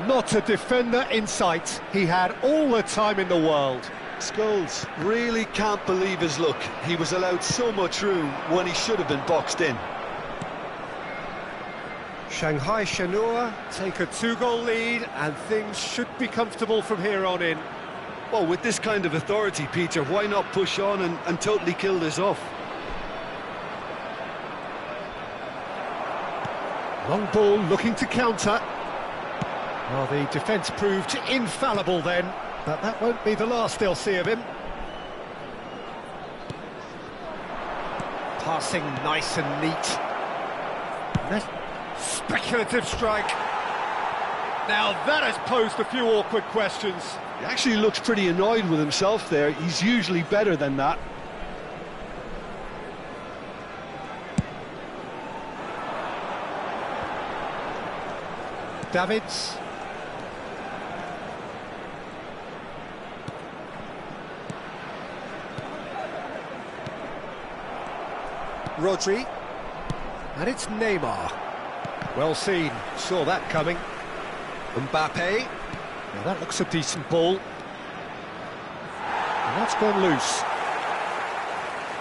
Not a defender in sight. He had all the time in the world. Scholes really can't believe his luck. He was allowed so much room when he should have been boxed in. Shanghai Shenhua take a 2-goal lead, and things should be comfortable from here on in. Well, with this kind of authority, Peter, why not push on and totally kill this off? Long ball looking to counter. Well, the defence proved infallible then, but that won't be the last they'll see of him. Passing nice and neat. Speculative strike. Now that has posed a few awkward questions. He actually looks pretty annoyed with himself there. He's usually better than that. Davids. Rodri. And it's Neymar. Well seen, saw that coming. Mbappe. Now that looks a decent ball. And that's gone loose.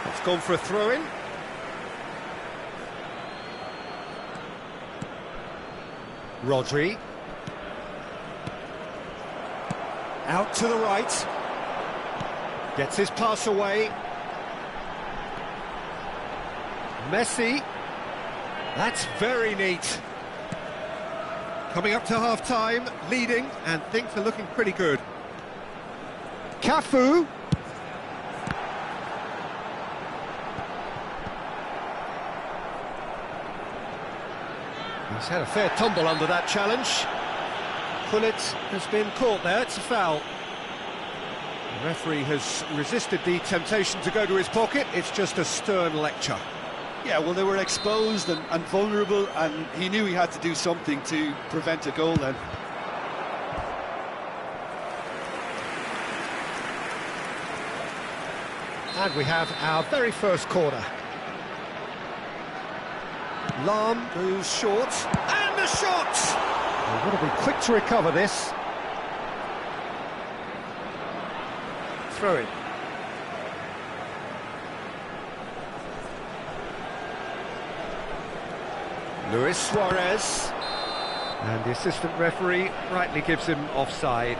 It's gone for a throw-in. Rodri. Out to the right. Gets his pass away. Messi. That's very neat. Coming up to half-time, leading, and things are looking pretty good. Cafu. He's had a fair tumble under that challenge. Pullet has been caught there, it's a foul. The referee has resisted the temptation to go to his pocket, it's just a stern lecture. Yeah, well, they were exposed and vulnerable, and he knew he had to do something to prevent a goal then. And we have our very first corner. Lahm goes short, and a shot! They've got to be quick to recover this. Throw it. Luis Suarez, and the assistant referee rightly gives him offside.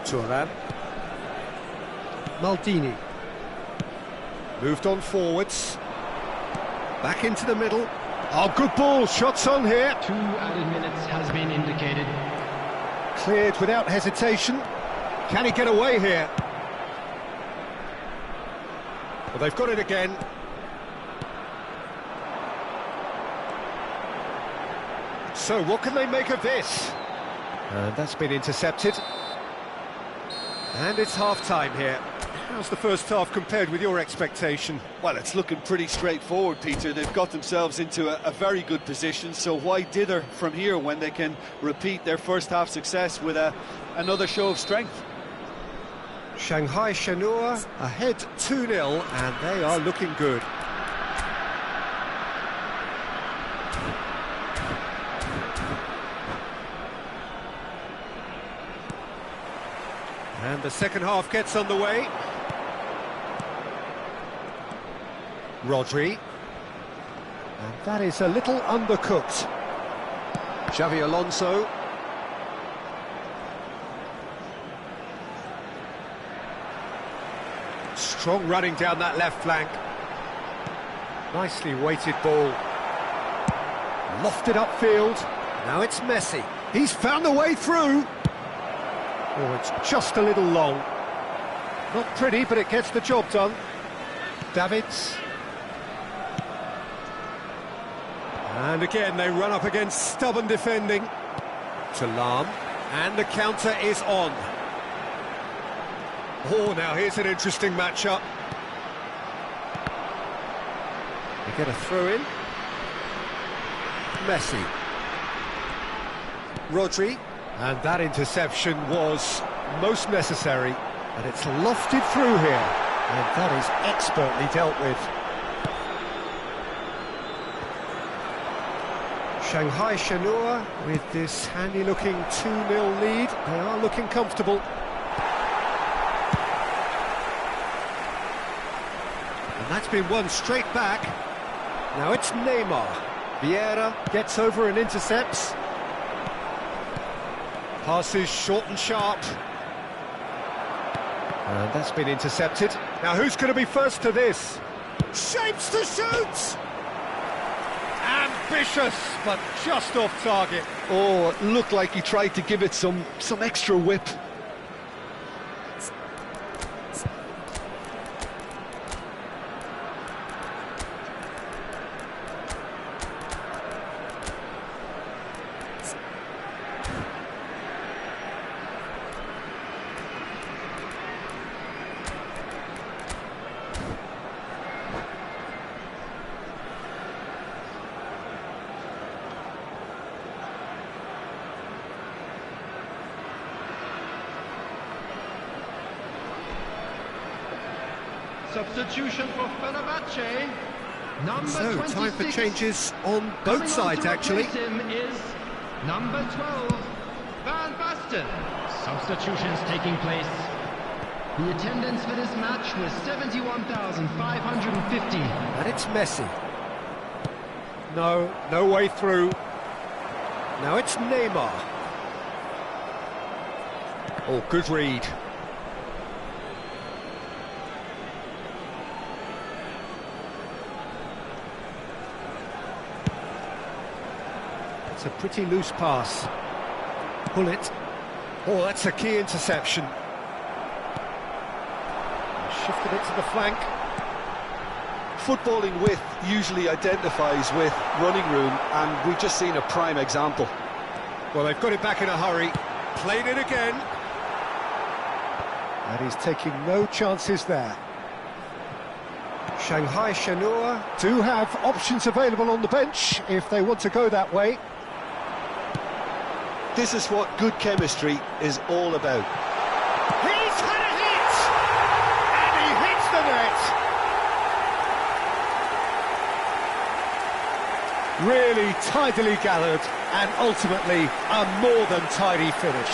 Thuram. Maldini. Moved on forwards. Back into the middle. Oh, good ball, shots on here. 2 added minutes has been indicated. Cleared without hesitation. Can he get away here? Well, they've got it again. So, what can they make of this? And that's been intercepted. And it's half-time here. How's the first half compared with your expectation? Well, it's looking pretty straightforward, Peter. They've got themselves into a very good position, so why dither from here when they can repeat their first half success with another show of strength? Shanghai Shenhua ahead 2-0, and they are looking good. And the second half gets underway. Rodri. And that is a little undercooked. Xavi Alonso. Strong running down that left flank. Nicely weighted ball. Lofted upfield. Now it's Messi. He's found a way through. Oh, it's just a little long. Not pretty, but it gets the job done. Davids. And again, they run up against stubborn defending. Talam. And the counter is on. Oh, now here's an interesting matchup. They get a throw in. Messi. Rodri. And that interception was most necessary. And it's lofted through here. And that is expertly dealt with. Shanghai Shenhua with this handy-looking 2-0 lead. They are looking comfortable. And that's been won straight back. Now it's Neymar. Vieira gets over and intercepts. Passes short and sharp. And that's been intercepted. Now who's going to be first to this? Shapes to shoot! Ambitious, but just off target. Oh, it looked like he tried to give it some extra whip. Substitution for Fenerbahce. Number So, 26. time for changes on both sides, actually. Him is number 12, Van Basten. Substitutions taking place. The attendance for this match was 71,550. And it's Messi. No way through. Now it's Neymar. Oh, good read. It's a pretty loose pass. Pull it. Oh, that's a key interception. Shifted it to the flank. Footballing width usually identifies with running room, and we've just seen a prime example. Well, they've got it back in a hurry. Played it again. And he's taking no chances there. Shanghai Shenhua do have options available on the bench if they want to go that way. This is what good chemistry is all about. He's had a hit! And he hits the net! Really tidily gathered, and ultimately a more than tidy finish.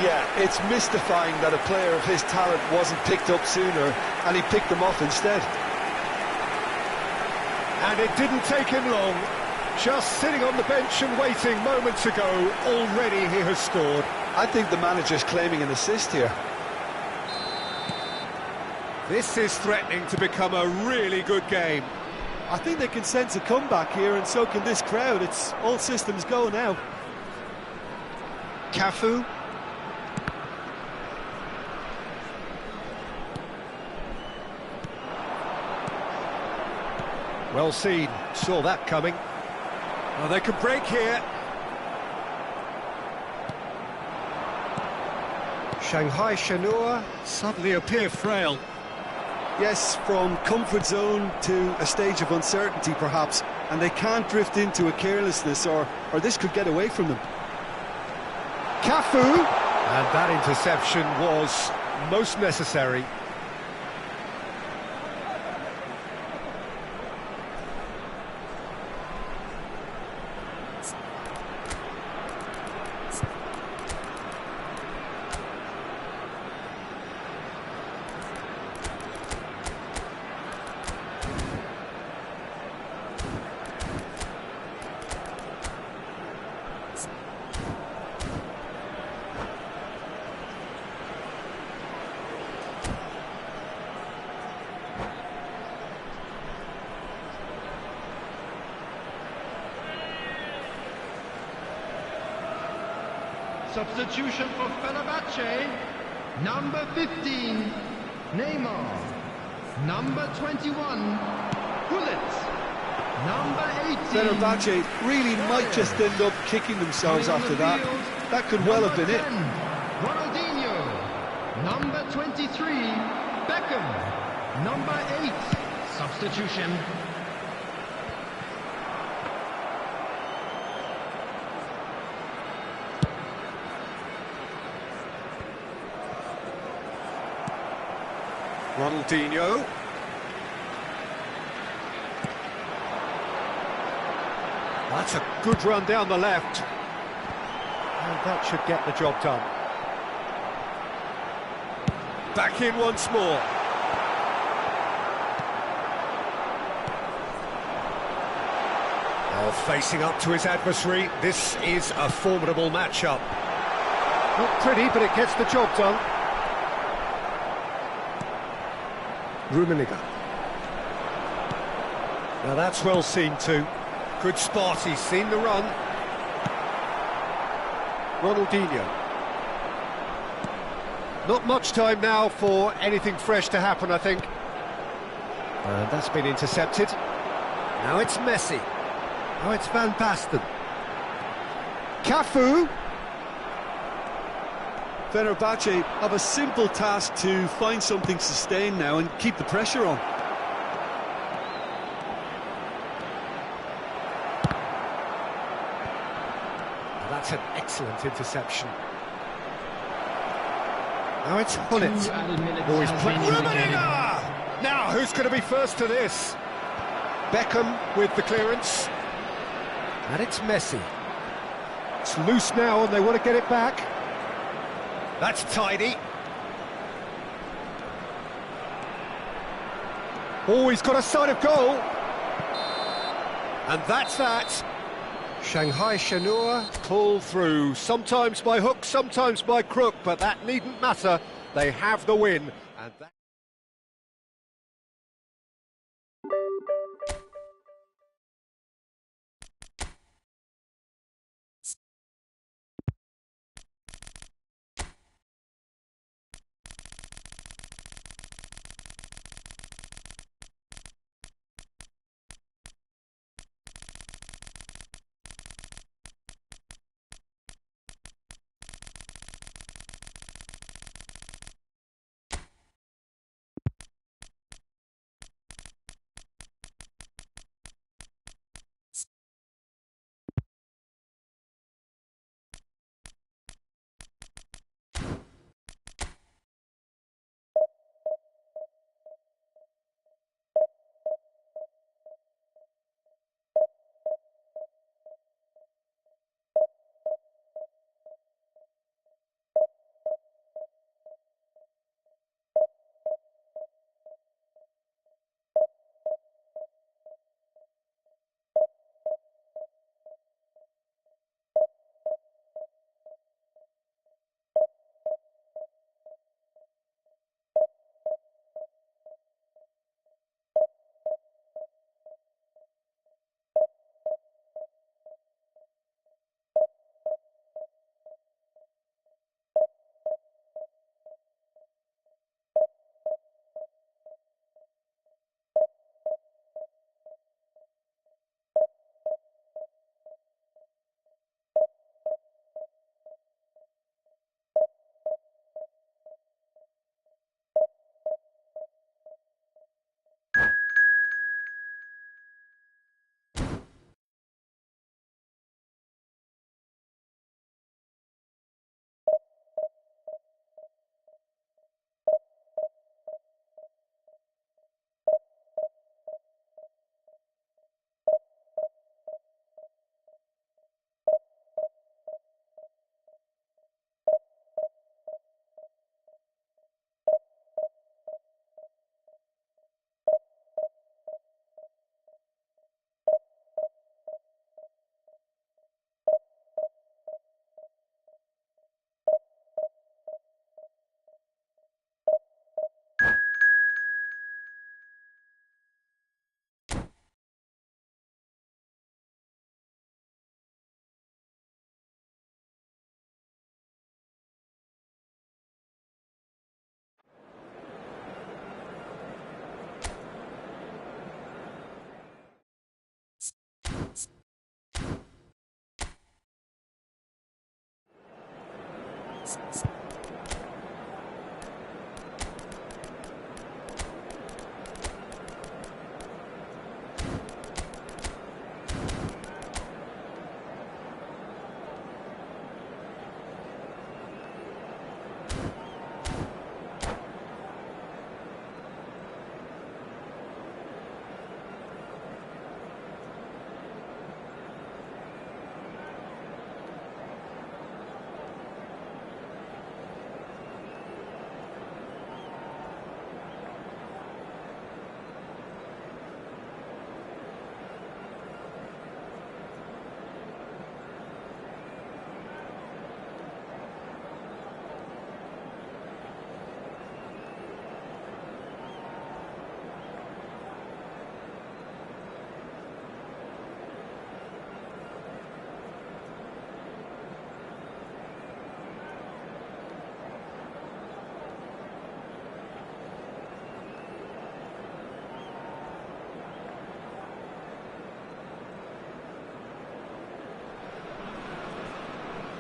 Yeah, it's mystifying that a player of his talent wasn't picked up sooner, and he picked them off instead. And it didn't take him long. Just sitting on the bench and waiting moments ago, already he has scored. I think the manager's claiming an assist here. This is threatening to become a really good game. I think they can sense a comeback here, and so can this crowd. It's all systems go now. Cafu. Well seen, saw that coming. Well, they can break here. Shanghai Shenhua suddenly appear frail. Yes, from comfort zone to a stage of uncertainty perhaps, and they can't drift into a carelessness or this could get away from them. Cafu! And that interception was most necessary. Substitution for Fenerbahce. Number 15, Neymar. Number 21, Gullit. Number 18. Fenerbahce really might just end up kicking themselves after that. That could well have been it. Ronaldinho. Number 23, Beckham. Number 8, substitution. Ronaldinho. That's a good run down the left. And that should get the job done. Back in once more. Oh, facing up to his adversary. This is a formidable matchup. Not pretty, but it gets the job done. Rummenigge. Now that's well seen too. Good spot, he's seen the run. Ronaldinho. Not much time now for anything fresh to happen, I think. And that's been intercepted. Now it's Messi. Now it's Van Basten. Cafu. Fenerbahce have a simple task to find something sustained now and keep the pressure on. That's an excellent interception. Now it's Gullit. Oh, he's playing Rummenigge! Now, who's going to be first to this? Beckham with the clearance. And it's Messi. It's loose now and they want to get it back. That's tidy. Oh, he's got a sight of goal. And that's that. Shanghai Shenhua pull through, sometimes by hook, sometimes by crook, but that needn't matter. They have the win. And that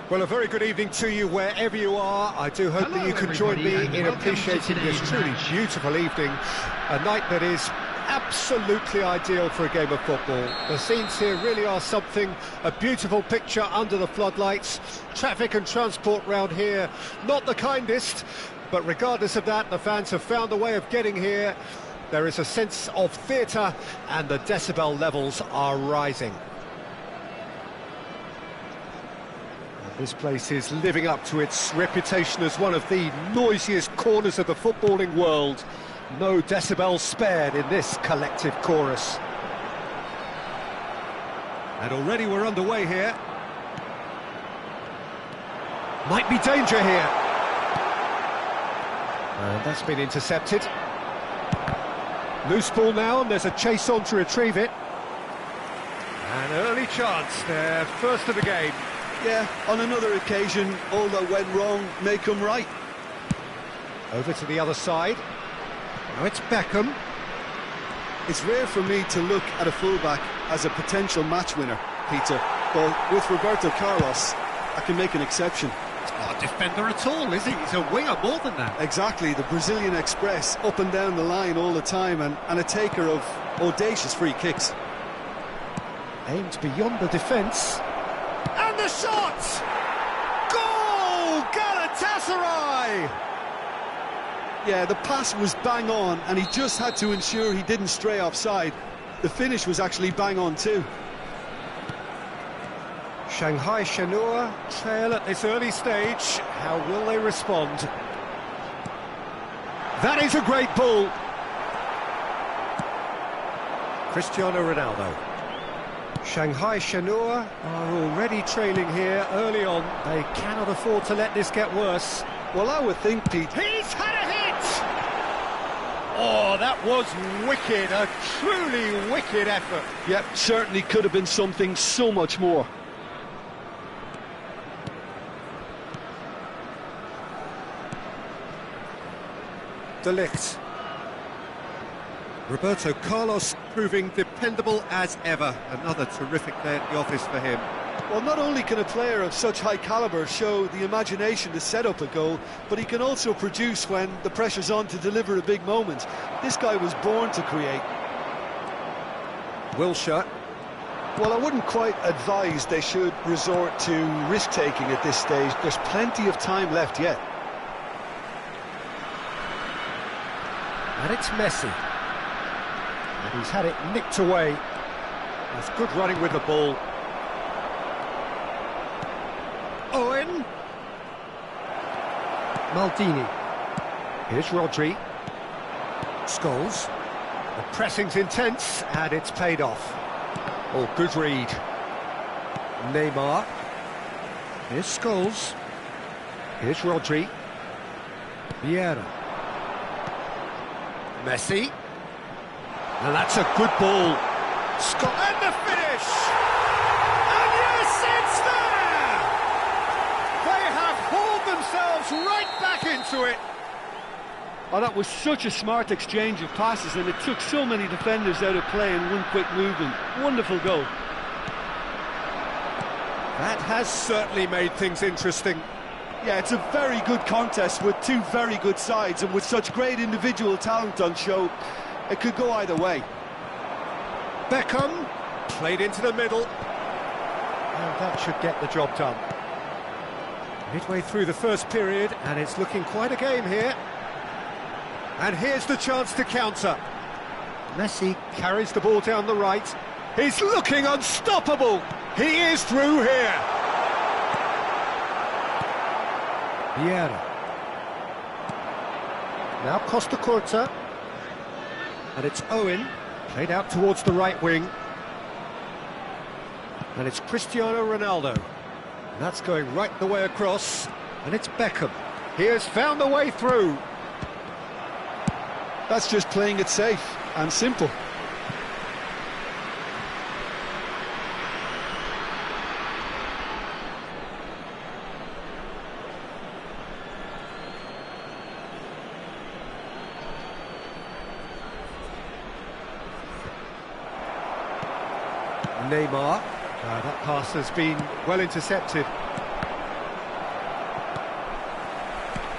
Well, a very good evening to you wherever you are. I do hope that you can join me in appreciating this truly beautiful evening, a night that is absolutely ideal for a game of football. The scenes here really are something, a beautiful picture under the floodlights. Traffic and transport round here, not the kindest, but regardless of that, the fans have found a way of getting here. There is a sense of theatre and the decibel levels are rising. This place is living up to its reputation as one of the noisiest corners of the footballing world. No decibels spared in this collective chorus. And already we're underway here. Might be danger here. And that's been intercepted. Loose ball now, and there's a chase on to retrieve it. An early chance there, first of the game. Yeah, on another occasion, all that went wrong may come right. Over to the other side. Now it's Beckham. It's rare for me to look at a fullback as a potential match winner, Peter, but with Roberto Carlos, I can make an exception. He's not a defender at all, is he? He's a winger more than that. Exactly, the Brazilian Express, up and down the line all the time, and a taker of audacious free kicks. Aimed beyond the defence. And the shot! Goal! Galatasaray! Yeah, the pass was bang on, and he just had to ensure he didn't stray offside. The finish was actually bang on too. Shanghai Shenhua trail at this early stage. How will they respond? That is a great ball. Cristiano Ronaldo. Shanghai Shenhua are already trailing here early on. They cannot afford to let this get worse. Well, I would think, Pete... He's had a hit! Oh, that was wicked, a truly wicked effort. Yep, certainly could have been something so much more. De Ligt. Roberto Carlos proving dependable as ever. Another terrific day at the office for him. Well, not only can a player of such high calibre show the imagination to set up a goal, but he can also produce when the pressure's on to deliver a big moment. This guy was born to create. Wilshere. Well, I wouldn't quite advise they should resort to risk-taking at this stage. There's plenty of time left yet. And it's Messi. And he's had it nicked away. That's good running with the ball. Owen. Maldini. Here's Rodri. Scholes. The pressing's intense, and it's paid off. Oh, good read. Neymar. Here's Scholes. Here's Rodri. Vieira. Messi. And that's a good ball. And the finish! And yes, it's there! They have hauled themselves right back into it. Oh, that was such a smart exchange of passes, and it took so many defenders out of play in one quick movement. Wonderful goal. That has certainly made things interesting. Yeah, it's a very good contest with two very good sides, and with such great individual talent on show, it could go either way. Beckham, played into the middle. And that should get the job done. Midway through the first period, and it's looking quite a game here. And here's the chance to counter. Messi carries the ball down the right. He's looking unstoppable. He is through here. Vieira. Now Costa Curta. And it's Owen, played out towards the right wing. And it's Cristiano Ronaldo. And that's going right the way across. And it's Beckham. He has found a way through. That's just playing it safe and simple. Neymar. That pass has been well intercepted.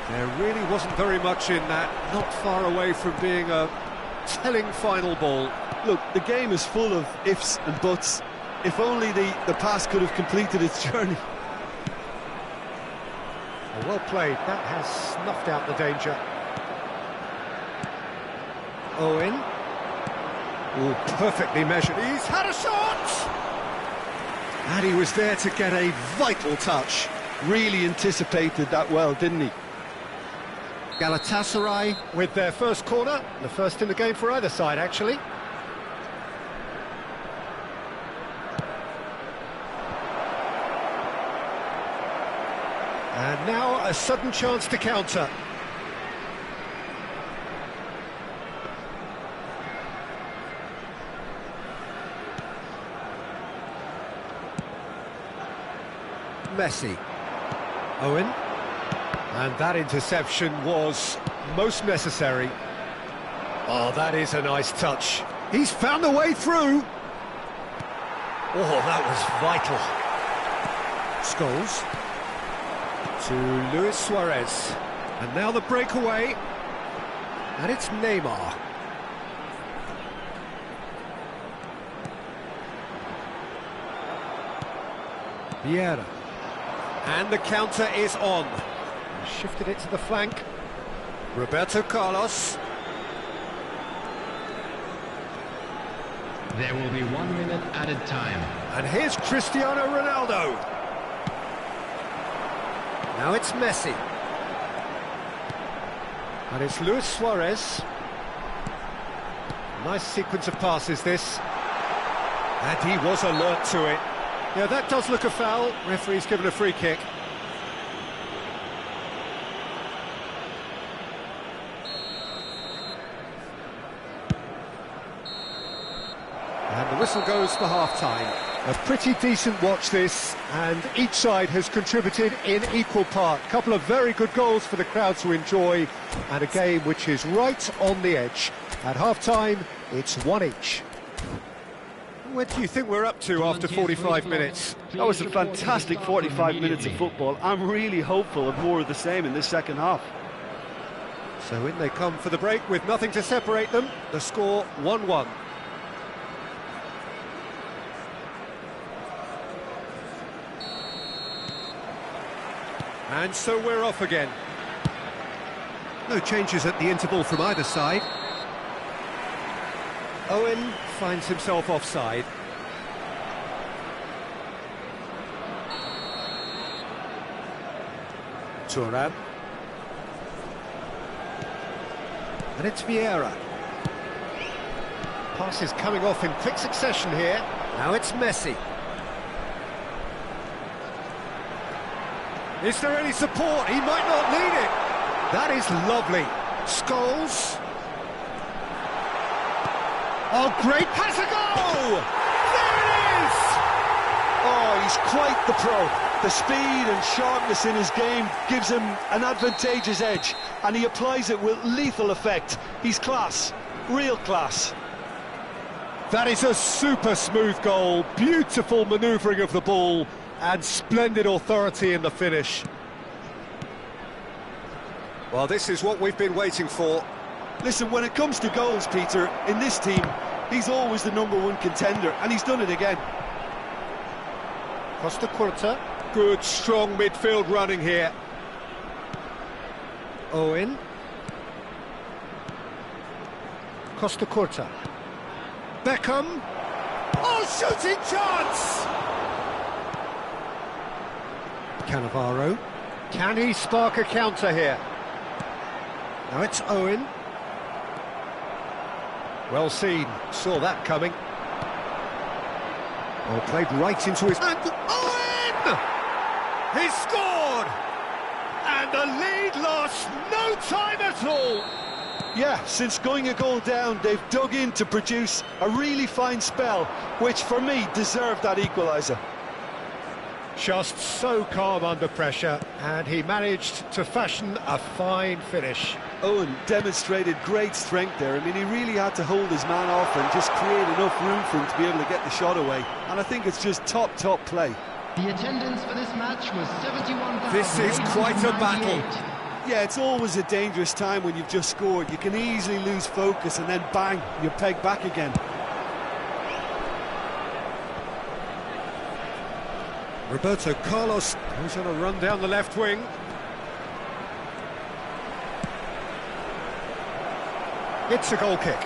There really wasn't very much in that, not far away from being a telling final ball. Look, the game is full of ifs and buts. If only the pass could have completed its journey. Well played, that has snuffed out the danger. Owen. Oh, perfectly measured. He's had a shot! And he was there to get a vital touch. Really anticipated that well, didn't he? Galatasaray with their first corner, the first in the game for either side, actually. And now a sudden chance to counter. Messi. Owen. And that interception was most necessary. Oh, that is a nice touch. He's found a way through. Oh, that was vital. Scholes to Luis Suarez. And now the breakaway. And it's Neymar. Vieira. And the counter is on. Shifted it to the flank. Roberto Carlos. There will be 1 minute added time. And here's Cristiano Ronaldo. Now it's Messi. And it's Luis Suarez. Nice sequence of passes, this. And he was alert to it. Yeah, that does look a foul. Referee's given a free kick. And the whistle goes for half-time. A pretty decent watch this, and each side has contributed in equal part. A couple of very good goals for the crowd to enjoy, and a game which is right on the edge. At half-time, it's one each. What do you think we're up to after 45 minutes? That was a fantastic 45 minutes of football. I'm really hopeful of more of the same in this second half. So in they come for the break with nothing to separate them. The score 1-1. And so we're off again. No changes at the interval from either side. Owen finds himself offside. Thuram. And it's Vieira. Passes coming off in quick succession here. Now it's Messi. Is there any support? He might not need it. That is lovely. Scholes. Oh, great pass, a goal! There it is! Oh, he's quite the pro. The speed and sharpness in his game gives him an advantageous edge, and he applies it with lethal effect. He's class, real class. That is a super smooth goal. Beautiful manoeuvring of the ball and splendid authority in the finish. Well, this is what we've been waiting for. Listen, when it comes to goals, Peter, in this team, he's always the #1 contender, and he's done it again. Costa Curta. Good, strong midfield running here. Owen. Costa Curta. Beckham. Oh, shooting chance! Cannavaro. Can he spark a counter here? Now it's Owen. Well seen, saw that coming. Oh, played right into his... And Owen! He scored! And the lead lost no time at all! Yeah, since going a goal down, they've dug in to produce a really fine spell, which for me deserved that equaliser. Just so calm under pressure, and he managed to fashion a fine finish. Owen demonstrated great strength there. I mean, he really had to hold his man off and just create enough room for him to be able to get the shot away. And I think it's just top play. The attendance for this match was 71,000. This is quite a battle. Yeah, it's always a dangerous time when you've just scored. You can easily lose focus and then bang, you're pegged back again. Roberto Carlos, who's on a run down the left wing. It's a goal kick.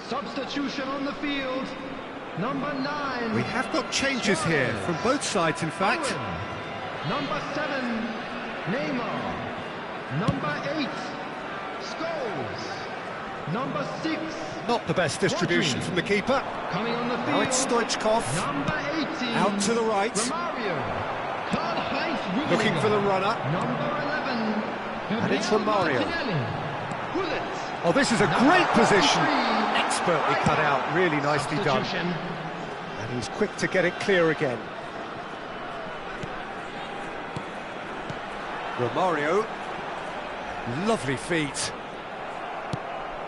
Substitution on the field, number 9. We have got changes here from both sides, in fact. Owen. Number 7, Neymar. Number 8, Scholes. Number 6, Not the best distribution Rodri. from the keeper. Coming on the field, Now it's Stoichkov. number 18, Out to the right. Romario. Karl-Heinz Rummenigge. Looking for the runner. Number 11, And it's Gabriel Romario. Martinelli. Bullet. Oh, this is a great position. Expertly cut out, really nicely done. Substitution. And he's quick to get it clear again. Romario. Lovely feet.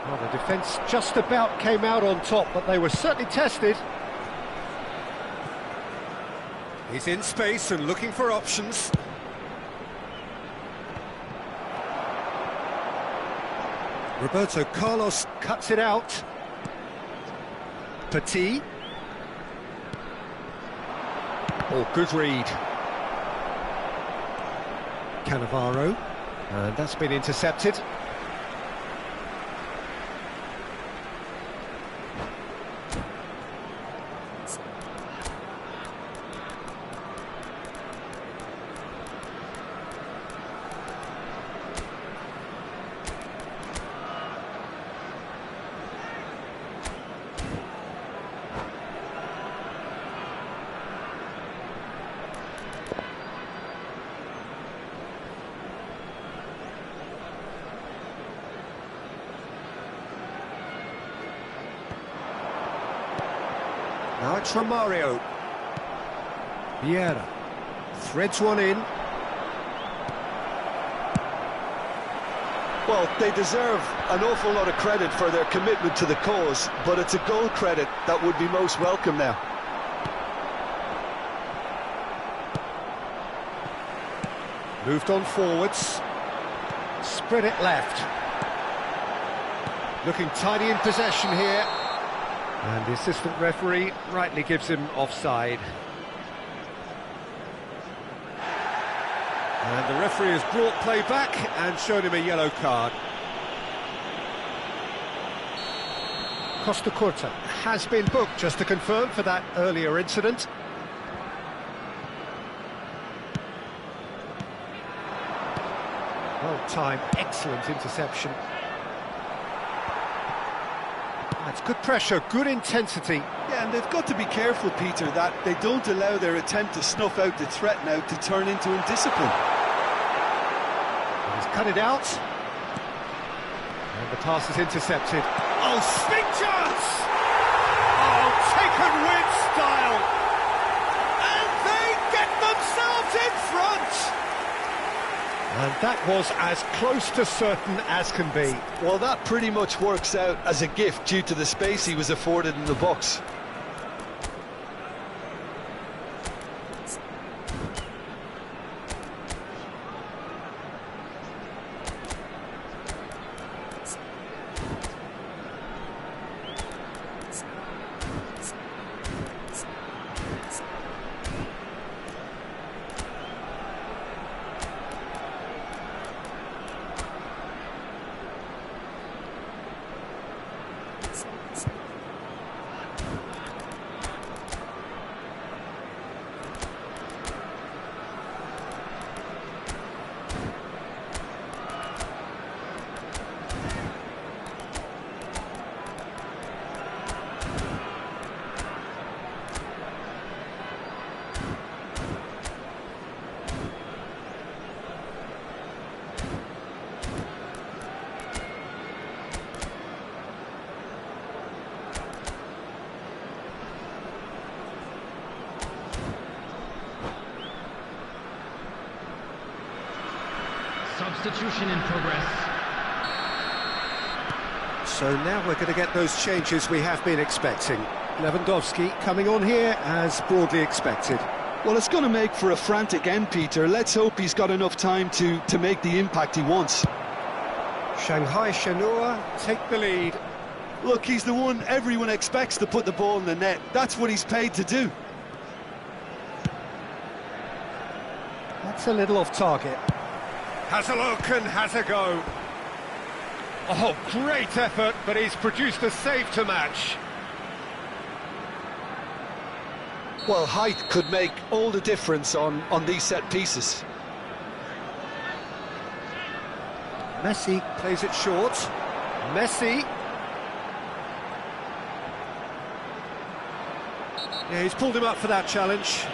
Well, the defence just about came out on top, but they were certainly tested. He's in space and looking for options. Roberto Carlos cuts it out. Petit. Oh, good read. Cannavaro. And that's been intercepted. Now it's Romario. Vieira threads one in. Well, they deserve an awful lot of credit for their commitment to the cause, but it's a goal credit that would be most welcome now. Moved on forwards. Spread it left. Looking tidy in possession here. And the assistant referee rightly gives him offside. And the referee has brought play back and shown him a yellow card. Costa Curta has been booked, just to confirm, for that earlier incident. Well timed, excellent interception. That's It's good pressure, good intensity. Yeah, and they've got to be careful, Peter, that they don't allow their attempt to snuff out the threat now to turn into indiscipline. He's cut it out. And the pass is intercepted. Oh, big chance! Oh, taken with style! And they get themselves in front! And that was as close to certain as can be. Well, that pretty much works out as a gift due to the space he was afforded in the box. Substitution in progress. So now we're going to get those changes we have been expecting. Lewandowski coming on here as broadly expected. Well, it's going to make for a frantic end, Peter. Let's hope he's got enough time to make the impact he wants. Shanghai Shenhua take the lead. Look, he's the one everyone expects to put the ball in the net. That's what he's paid to do. That's a little off target. Has a look and has a go. Oh, great effort, but he's produced a save to match. Well, height could make all the difference on these set pieces. Messi plays it short. Messi. Yeah, he's pulled him up for that challenge.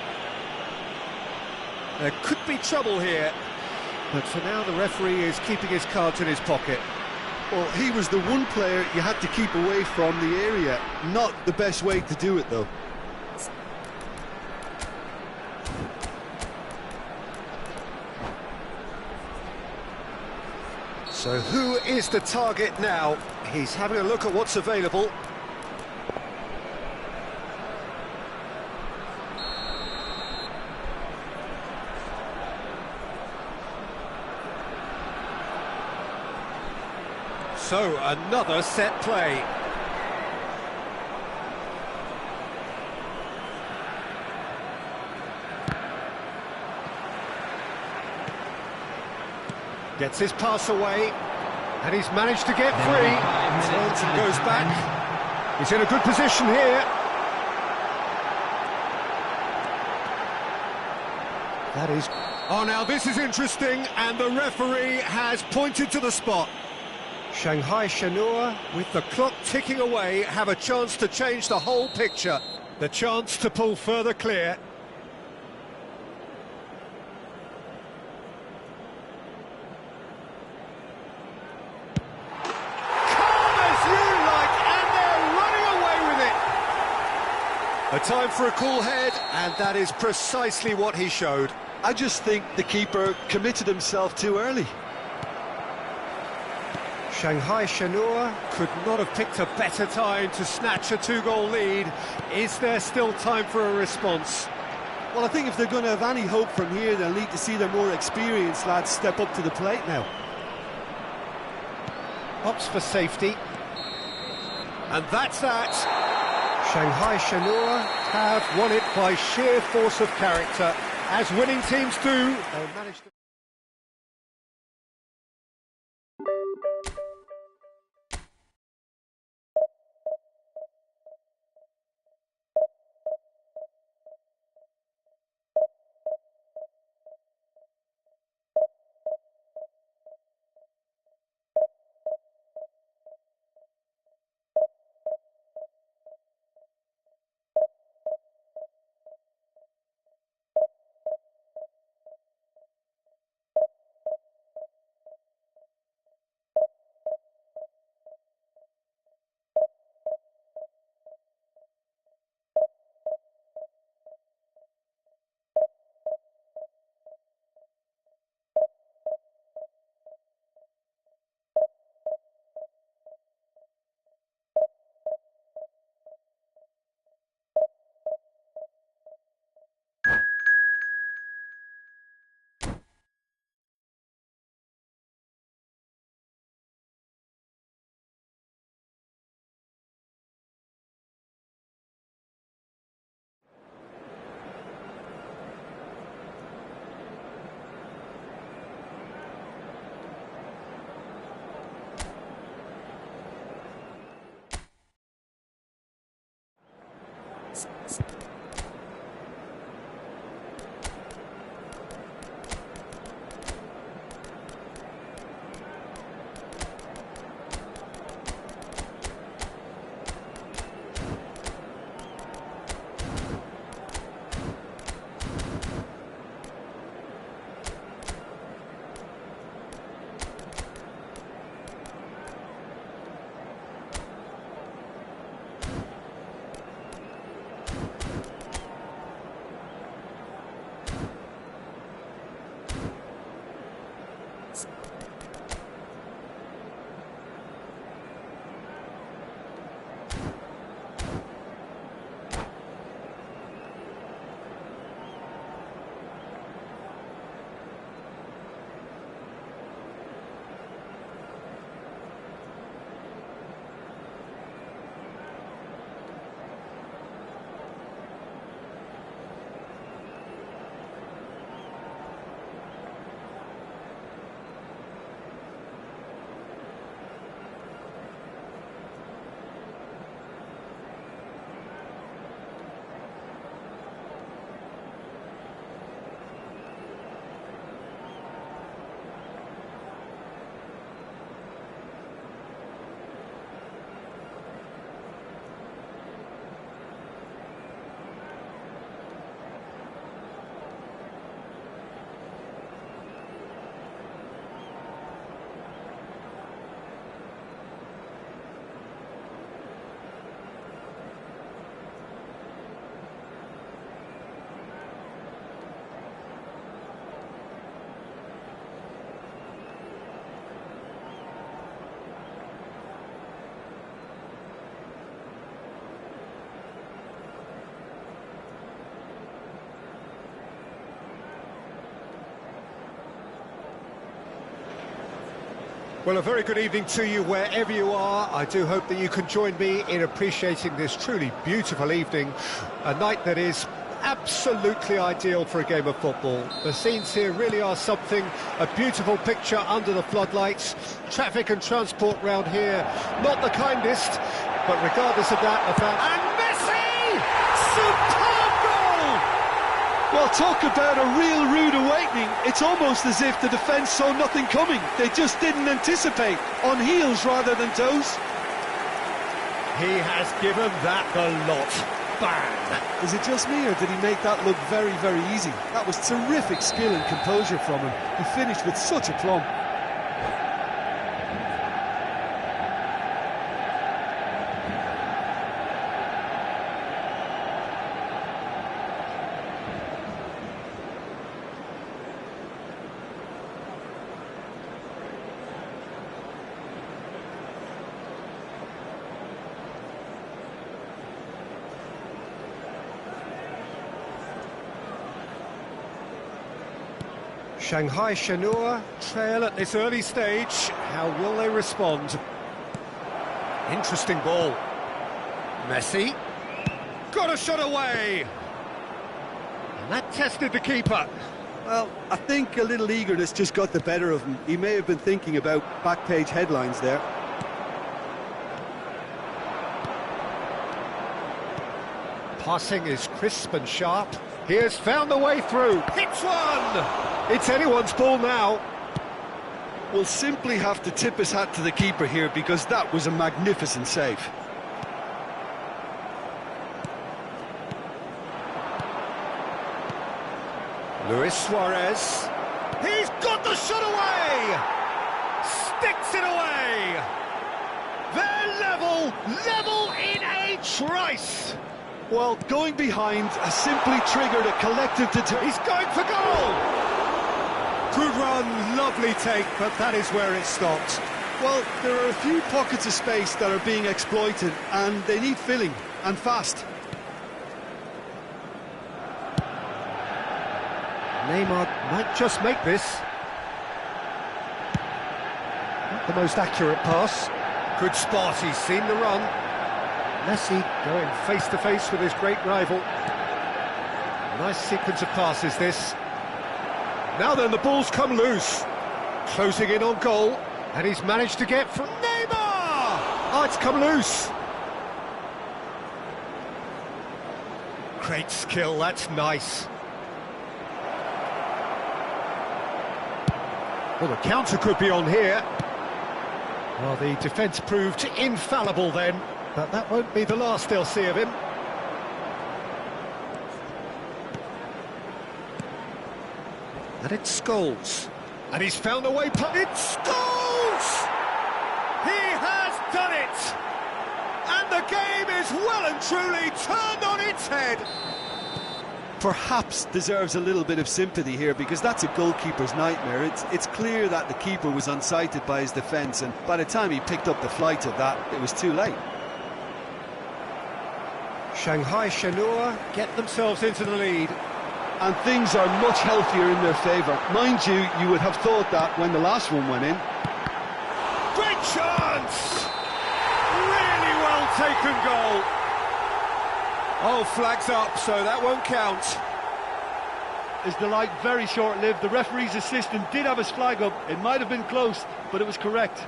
There could be trouble here. But for now, the referee is keeping his cards in his pocket. Well, he was the one player you had to keep away from the area. Not the best way to do it, though. So who is the target now? He's having a look at what's available. So, another set play. Gets his pass away, and he's managed to get free. Turns and goes back. He's in a good position here. That is... Oh, now this is interesting, and the referee has pointed to the spot. Shanghai Shenhua, with the clock ticking away, have a chance to change the whole picture. The chance to pull further clear. Calm as you like, and they're running away with it. A time for a cool head, and that is precisely what he showed. I just think the keeper committed himself too early. Shanghai Shenhua could not have picked a better time to snatch a two-goal lead. Is there still time for a response? Well, I think if they're going to have any hope from here, they'll need to see their more experienced lads step up to the plate now. Opts for safety. And that's that. Shanghai Shenhua have won it by sheer force of character. As winning teams do, they managed to... Well, a very good evening to you wherever you are. I do hope that you can join me in appreciating this truly beautiful evening, a night that is absolutely ideal for a game of football. The scenes here really are something, a beautiful picture under the floodlights. Traffic and transport round here, not the kindest, but regardless of that, and Messi! Superb goal! Well, talk about a real rude awakening. It's almost as if the defence saw nothing coming. They just didn't anticipate, on heels rather than toes. He has given that the lot. Bang! Is it just me, or did he make that look very, very easy? That was terrific skill and composure from him. He finished with such aplomb. Shanghai Shenhua trail at this early stage. How will they respond? Interesting ball. Messi. Got a shot away! And that tested the keeper. Well, I think a little eagerness just got the better of him. He may have been thinking about back-page headlines there. Passing is crisp and sharp. He has found the way through. Hits one! It's anyone's ball now. We'll simply have to tip his hat to the keeper here, because that was a magnificent save. Luis Suarez. He's got the shot away! Sticks it away! They're level in a trice! Well, going behind has simply triggered a collective He's going for goal! Good run, lovely take, but that is where it stopped. Well, there are a few pockets of space that are being exploited, and they need filling, and fast. Neymar might just make this. Not the most accurate pass. Good spot, he's seen the run. Messi going face-to-face with his great rival. Nice sequence of passes, this. Now then, the ball's come loose. Closing in on goal, and he's managed to get from Neymar! Oh, it's come loose. Great skill, that's nice. Well, the counter could be on here. Well, the defence proved infallible then, but that won't be the last they'll see of him. And it's Scholes. And he's found a way... It's Scholes! He has done it! And the game is well and truly turned on its head. Perhaps deserves a little bit of sympathy here, because that's a goalkeeper's nightmare. It's clear that the keeper was unsighted by his defence, and by the time he picked up the flight of that, it was too late. Shanghai Shenhua get themselves into the lead. And things are much healthier in their favour. Mind you, you would have thought that when the last one went in. Great chance! Really well taken goal. Oh, flags up, so that won't count. Is the light very short-lived? The referee's assistant did have his flag up. It might have been close, but it was correct.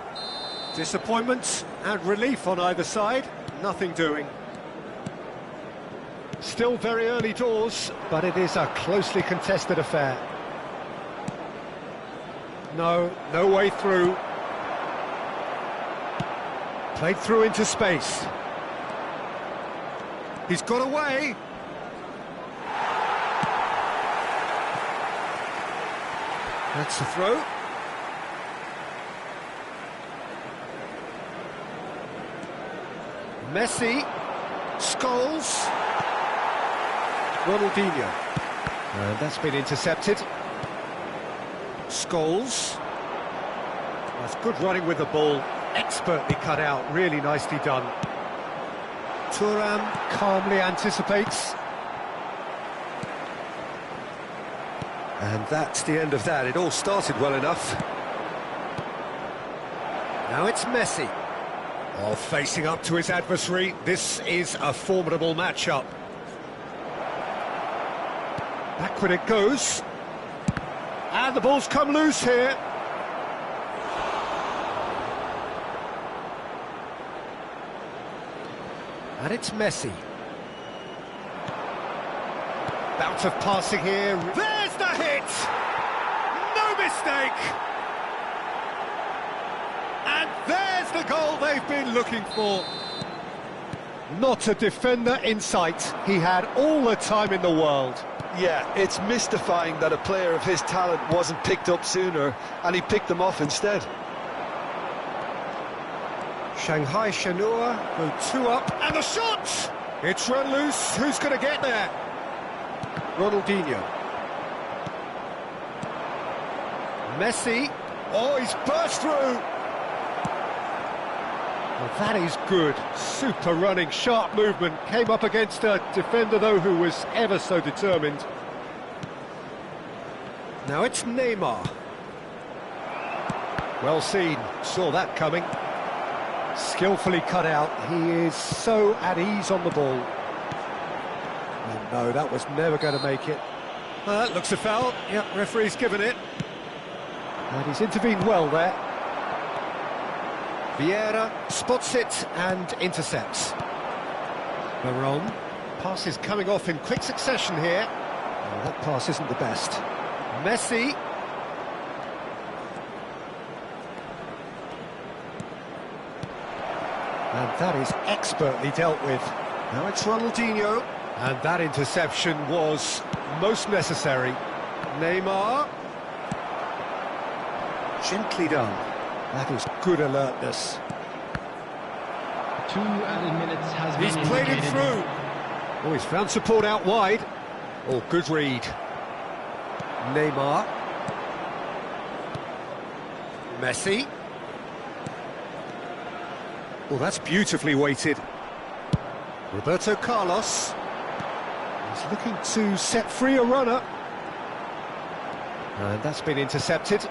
Disappointment and relief on either side. Nothing doing. Still very early doors, but it is a closely contested affair. No way through. Played through into space. He's got away. That's the throw. Messi. Scholes. Ronaldinho. And that's been intercepted. Scholes. That's good running with the ball. Expertly cut out. Really nicely done. Thuram calmly anticipates. And that's the end of that. It all started well enough. Now it's Messi. Oh, facing up to his adversary, this is a formidable matchup. Backward it goes. And the ball's come loose here. And it's Messi. Bout of passing here. There's the hit! No mistake! And there's the goal they've been looking for. Not a defender in sight. He had all the time in the world. Yeah, it's mystifying that a player of his talent wasn't picked up sooner, and he picked them off instead. Shanghai Shenhua go 2 up, and the shot! It's run loose, who's going to get there? Ronaldinho. Messi, oh, he's burst through! Well, that is good, super running, sharp movement, came up against a defender though who was ever so determined. Now it's Neymar. Well seen, saw that coming. Skillfully cut out, he is so at ease on the ball. Oh no, that was never going to make it. Looks a foul, yeah, referee's given it. And he's intervened well there. Vieira spots it and intercepts. Baron, pass is coming off in quick succession here. Oh, that pass isn't the best. Messi. And that is expertly dealt with. Now it's Ronaldinho. And that interception was most necessary. Neymar. Gently done. That is good alertness. 2 added minutes has been He's played him through. Oh, he's found support out wide. Oh, good read. Neymar. Messi. Oh, that's beautifully weighted. Roberto Carlos. He's looking to set free a runner. And that's been intercepted.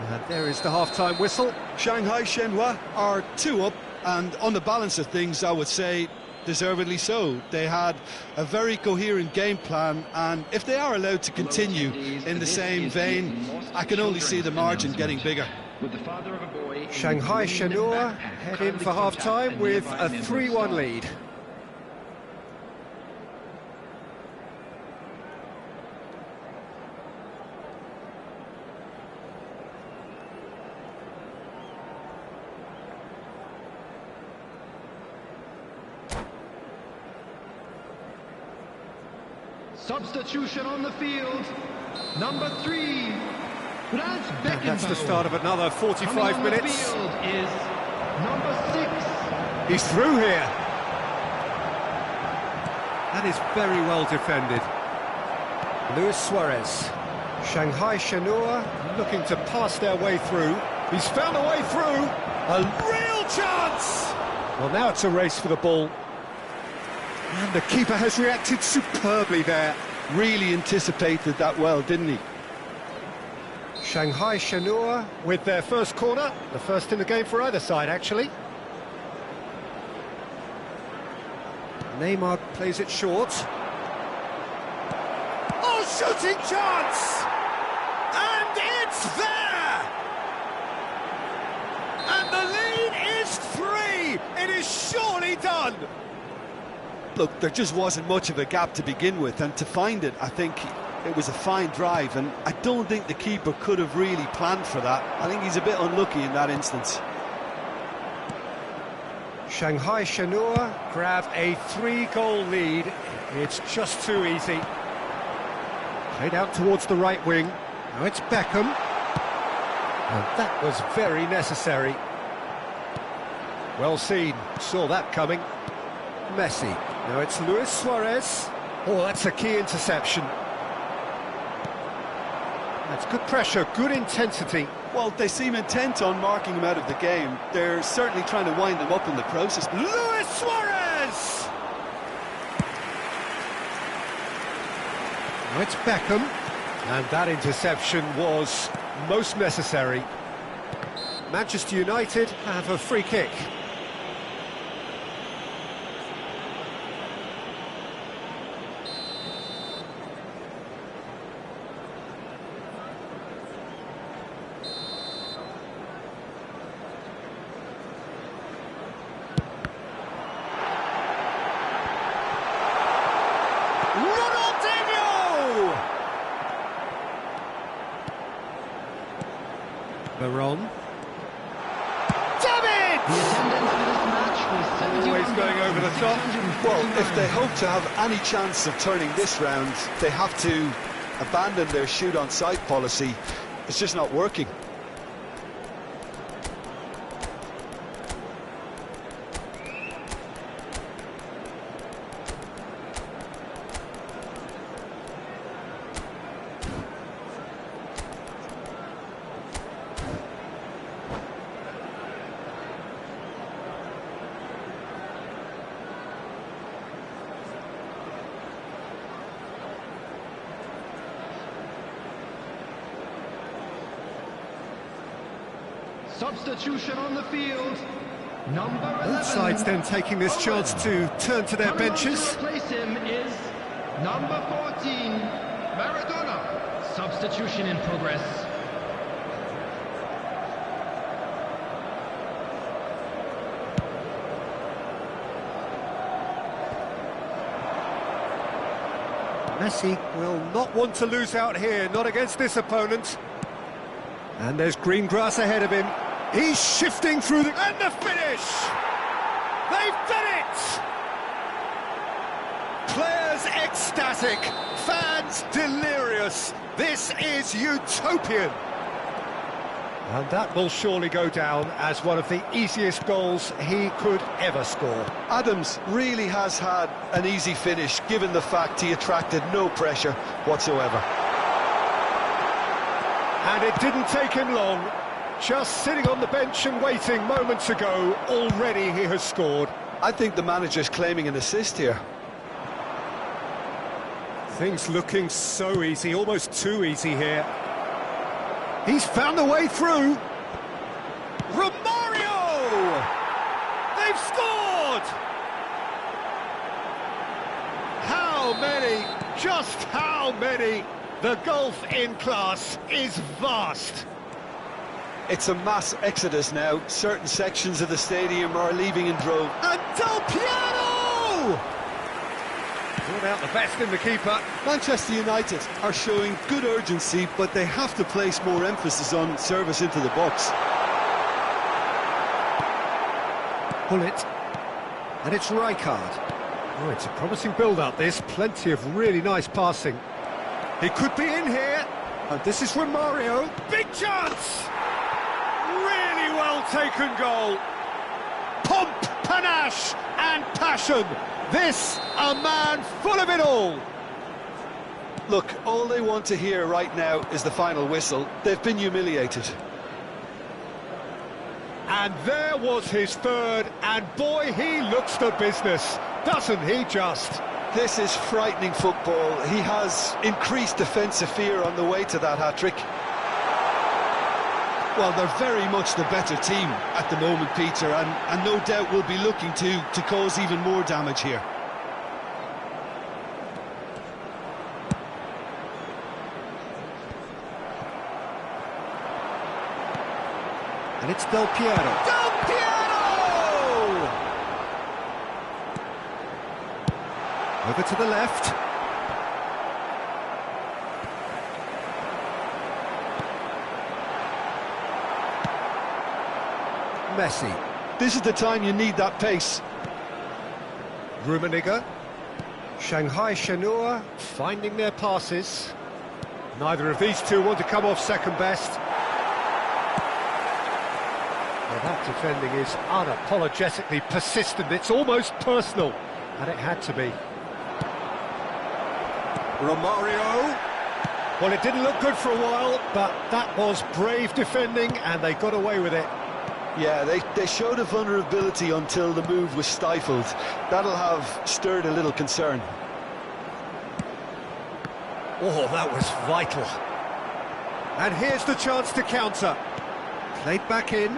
And there is the half-time whistle. Shanghai Shenhua are 2 up, and on the balance of things, I would say deservedly so. They had a very coherent game plan, and if they are allowed to continue in the same vein, I can only see the margin getting bigger. Shanghai Shenhua head in for half-time with a 3-1 lead. Substitution on the field. Number 3. Franz Beckenbauer. That's the start of another 45 minutes. Coming on the field is number 6. He's through here. That is very well defended. Luis Suarez. Shanghai Shenhua looking to pass their way through. He's found a way through. A real chance! Well, now it's a race for the ball. And the keeper has reacted superbly there. Really anticipated that well, didn't he? Shanghai Shenhua with their first corner, the first in the game for either side, actually. Neymar plays it short. Oh, shooting chance! And it's there! And the lead is 3! It is surely done! Look, there just wasn't much of a gap to begin with, and to find it, I think it was a fine drive, and I don't think the keeper could have really planned for that. I think he's a bit unlucky in that instance. Shanghai Shenhua grab a 3-goal lead. It's just too easy. Played out towards the right wing. Now it's Beckham. And that was very necessary. Well seen, saw that coming. Messi. Now it's Luis Suarez. Oh, that's a key interception. That's good pressure, good intensity. Well, they seem intent on marking him out of the game. They're certainly trying to wind him up in the process. Luis Suarez! Now it's Beckham. And that interception was most necessary. Manchester United have a free kick. Baron. David! Always going over the top. Well, if they hope to have any chance of turning this round, they have to abandon their shoot-on-sight policy. It's just not working. Substitution on the field. Number 11. Both sides then taking this chance to turn to their benches. To replace him is number 14, Maradona. Substitution in progress. Messi will not want to lose out here, not against this opponent. And there's green grass ahead of him. He's shifting through the... And the finish! They've done it! Players ecstatic, fans delirious. This is utopian. And that will surely go down as one of the easiest goals he could ever score. Adams really has had an easy finish, given the fact he attracted no pressure whatsoever. And it didn't take him long. Just sitting on the bench and waiting moments ago, already he has scored. I think the manager's claiming an assist here. Things looking so easy, almost too easy here. He's found a way through. Romario! They've scored! How many? Just how many? The gulf in class is vast. It's a mass exodus now. Certain sections of the stadium are leaving in droves. And Del Piero! Brought out the best in the keeper. Manchester United are showing good urgency, but they have to place more emphasis on service into the box. Pull it. And it's Rijkaard. Oh, it's a promising build-up, this. Plenty of really nice passing. He could be in here. And this is Romario. Big chance! Really well-taken goal. Pomp, panache and passion. This, a man full of it all. Look, all they want to hear right now is the final whistle. They've been humiliated. And there was his third, and boy, he looks the business, doesn't he just? This is frightening football. He has increased defensive fear on the way to that hat-trick. Well, they're very much the better team at the moment, Peter, and no doubt will be looking to cause even more damage here. And it's Del Piero. Del Piero! Over to the left. Messi. This is the time you need that pace. Rummenigge. Shanghai Shenhua finding their passes. Neither of these two want to come off second best. Well, that defending is unapologetically persistent. It's almost personal, and it had to be. Romario. Well, it didn't look good for a while, but that was brave defending, and they got away with it. Yeah, they showed a vulnerability until the move was stifled. That'll have stirred a little concern. Oh, that was vital. And here's the chance to counter. Played back in.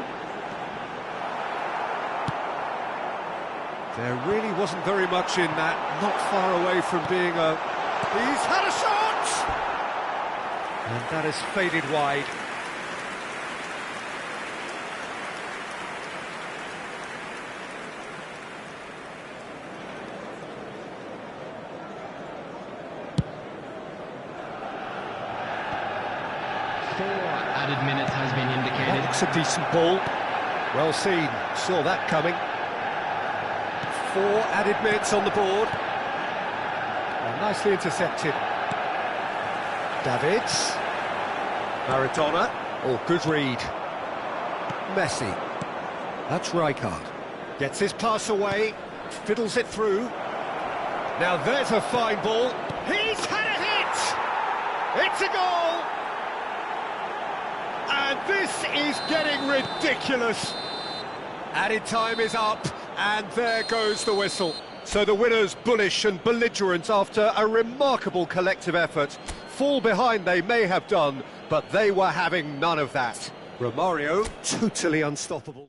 There really wasn't very much in that, not far away from being a... He's had a shot! And that has faded wide. Added minutes has been indicated. That's a decent ball. Well seen, saw that coming. 4 added minutes on the board. Well, nicely intercepted. Davids. Maradona. Oh, good read. Messi. That's Rijkaard. Gets his pass away, fiddles it through. Now there's a fine ball. He's had a hit! It's a goal! And this is getting ridiculous. Added time is up, and there goes the whistle. So the winners bullish and belligerent after a remarkable collective effort. Fall behind they may have done, but they were having none of that. Romario, totally unstoppable.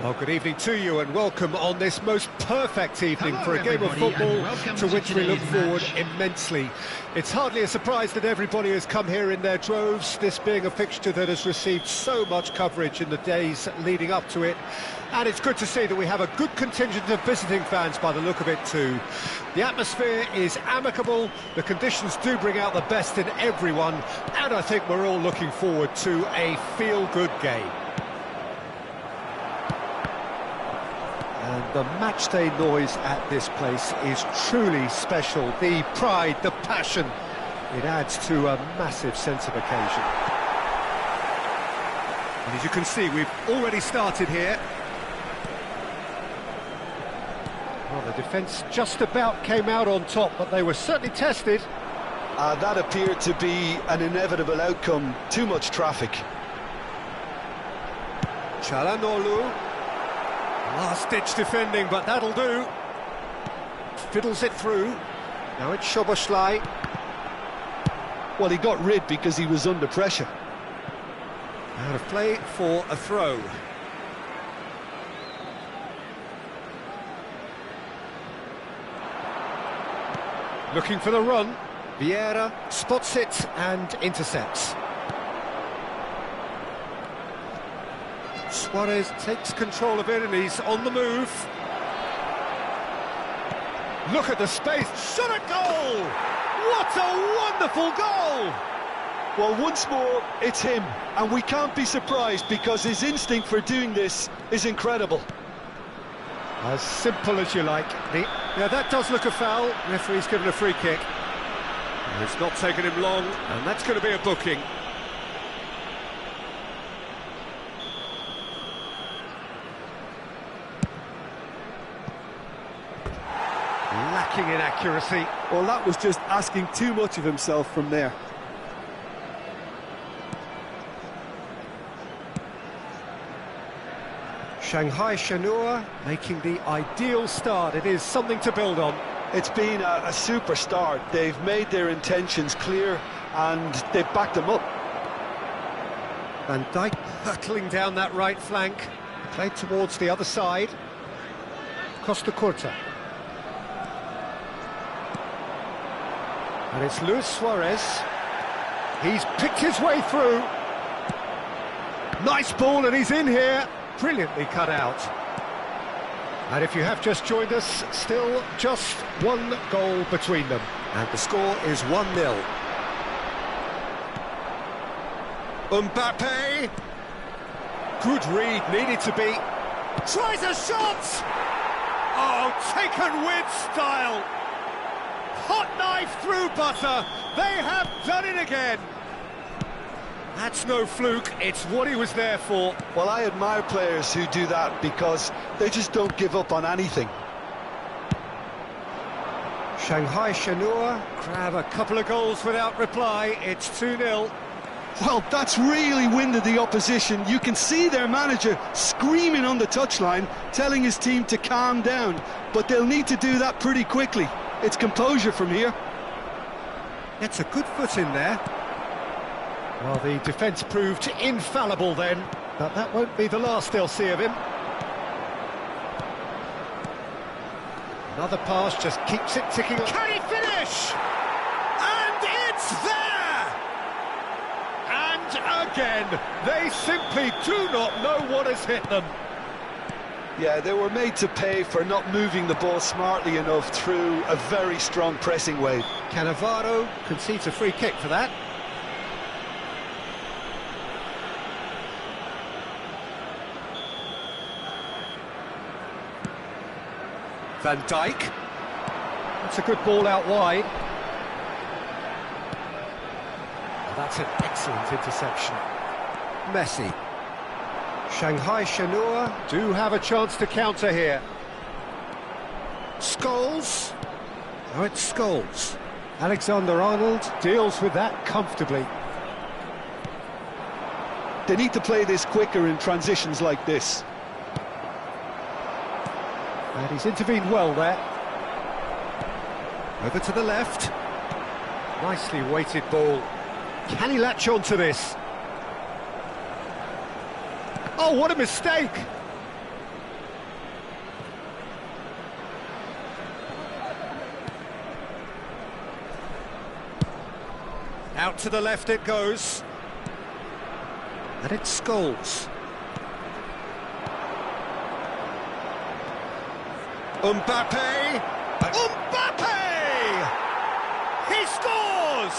Well, good evening to you and welcome on this most perfect evening for a game of football to which we look forward immensely. It's hardly a surprise that everybody has come here in their droves, this being a fixture that has received so much coverage in the days leading up to it. And it's good to see that we have a good contingent of visiting fans by the look of it too. The atmosphere is amicable, the conditions do bring out the best in everyone, and I think we're all looking forward to a feel-good game. And the matchday noise at this place is truly special. The pride, the passion, it adds to a massive sense of occasion. And as you can see, we've already started here. Well, the defence just about came out on top, but they were certainly tested. That appeared to be an inevitable outcome. Too much traffic. Çalhanoğlu. Last-ditch defending, but that'll do. Fiddles it through. Now it's Szoboszlai. Well, he got rid because he was under pressure. Out of play for a throw. Looking for the run. Vieira spots it and intercepts. Suarez takes control of it and he's on the move. Look at the space, shot a goal! What a wonderful goal! Well, once more, it's him, and we can't be surprised because his instinct for doing this is incredible. As simple as you like. Yeah, that does look a foul. Referee's given a free kick. And it's not taken him long, and that's going to be a booking. Lacking in accuracy. Well, that was just asking too much of himself from there. Shanghai Shenhua making the ideal start. It is something to build on. It's been a super start. They've made their intentions clear and they've backed them up. Van Dijk hurtling down that right flank. Played towards the other side. Costa Curta. And it's Luis Suarez. He's picked his way through. Nice ball and he's in here. Brilliantly cut out. And if you have just joined us, still just one goal between them. And the score is 1-0. Mbappe. Good read, needed to be. Tries a shot! Oh, taken with style. Hot knife through butter. They have done it again. That's no fluke, it's what he was there for. Well, I admire players who do that because they just don't give up on anything. Shanghai Shenhua grab a couple of goals without reply. It's 2-0. Well, that's really winded the opposition. You can see their manager screaming on the touchline, telling his team to calm down. But they'll need to do that pretty quickly. It's composure from here. It's a good foot in there. Well, the defence proved infallible then, but that won't be the last they'll see of him. Another pass just keeps it ticking. Can he finish? And it's there! And again, they simply do not know what has hit them. Yeah, they were made to pay for not moving the ball smartly enough through a very strong pressing wave. Cannavaro concedes a free kick for that. Van Dijk. That's a good ball out wide. That's an excellent interception. Messi. Shanghai Shenhua do have a chance to counter here. Scholes. Oh, it's Scholes. Alexander-Arnold deals with that comfortably. They need to play this quicker in transitions like this. And he's intervened well there. Over to the left. Nicely weighted ball. Can he latch on to this? Oh, what a mistake! Out to the left it goes. And it's Scholes. Mbappe! Mbappe! He scores!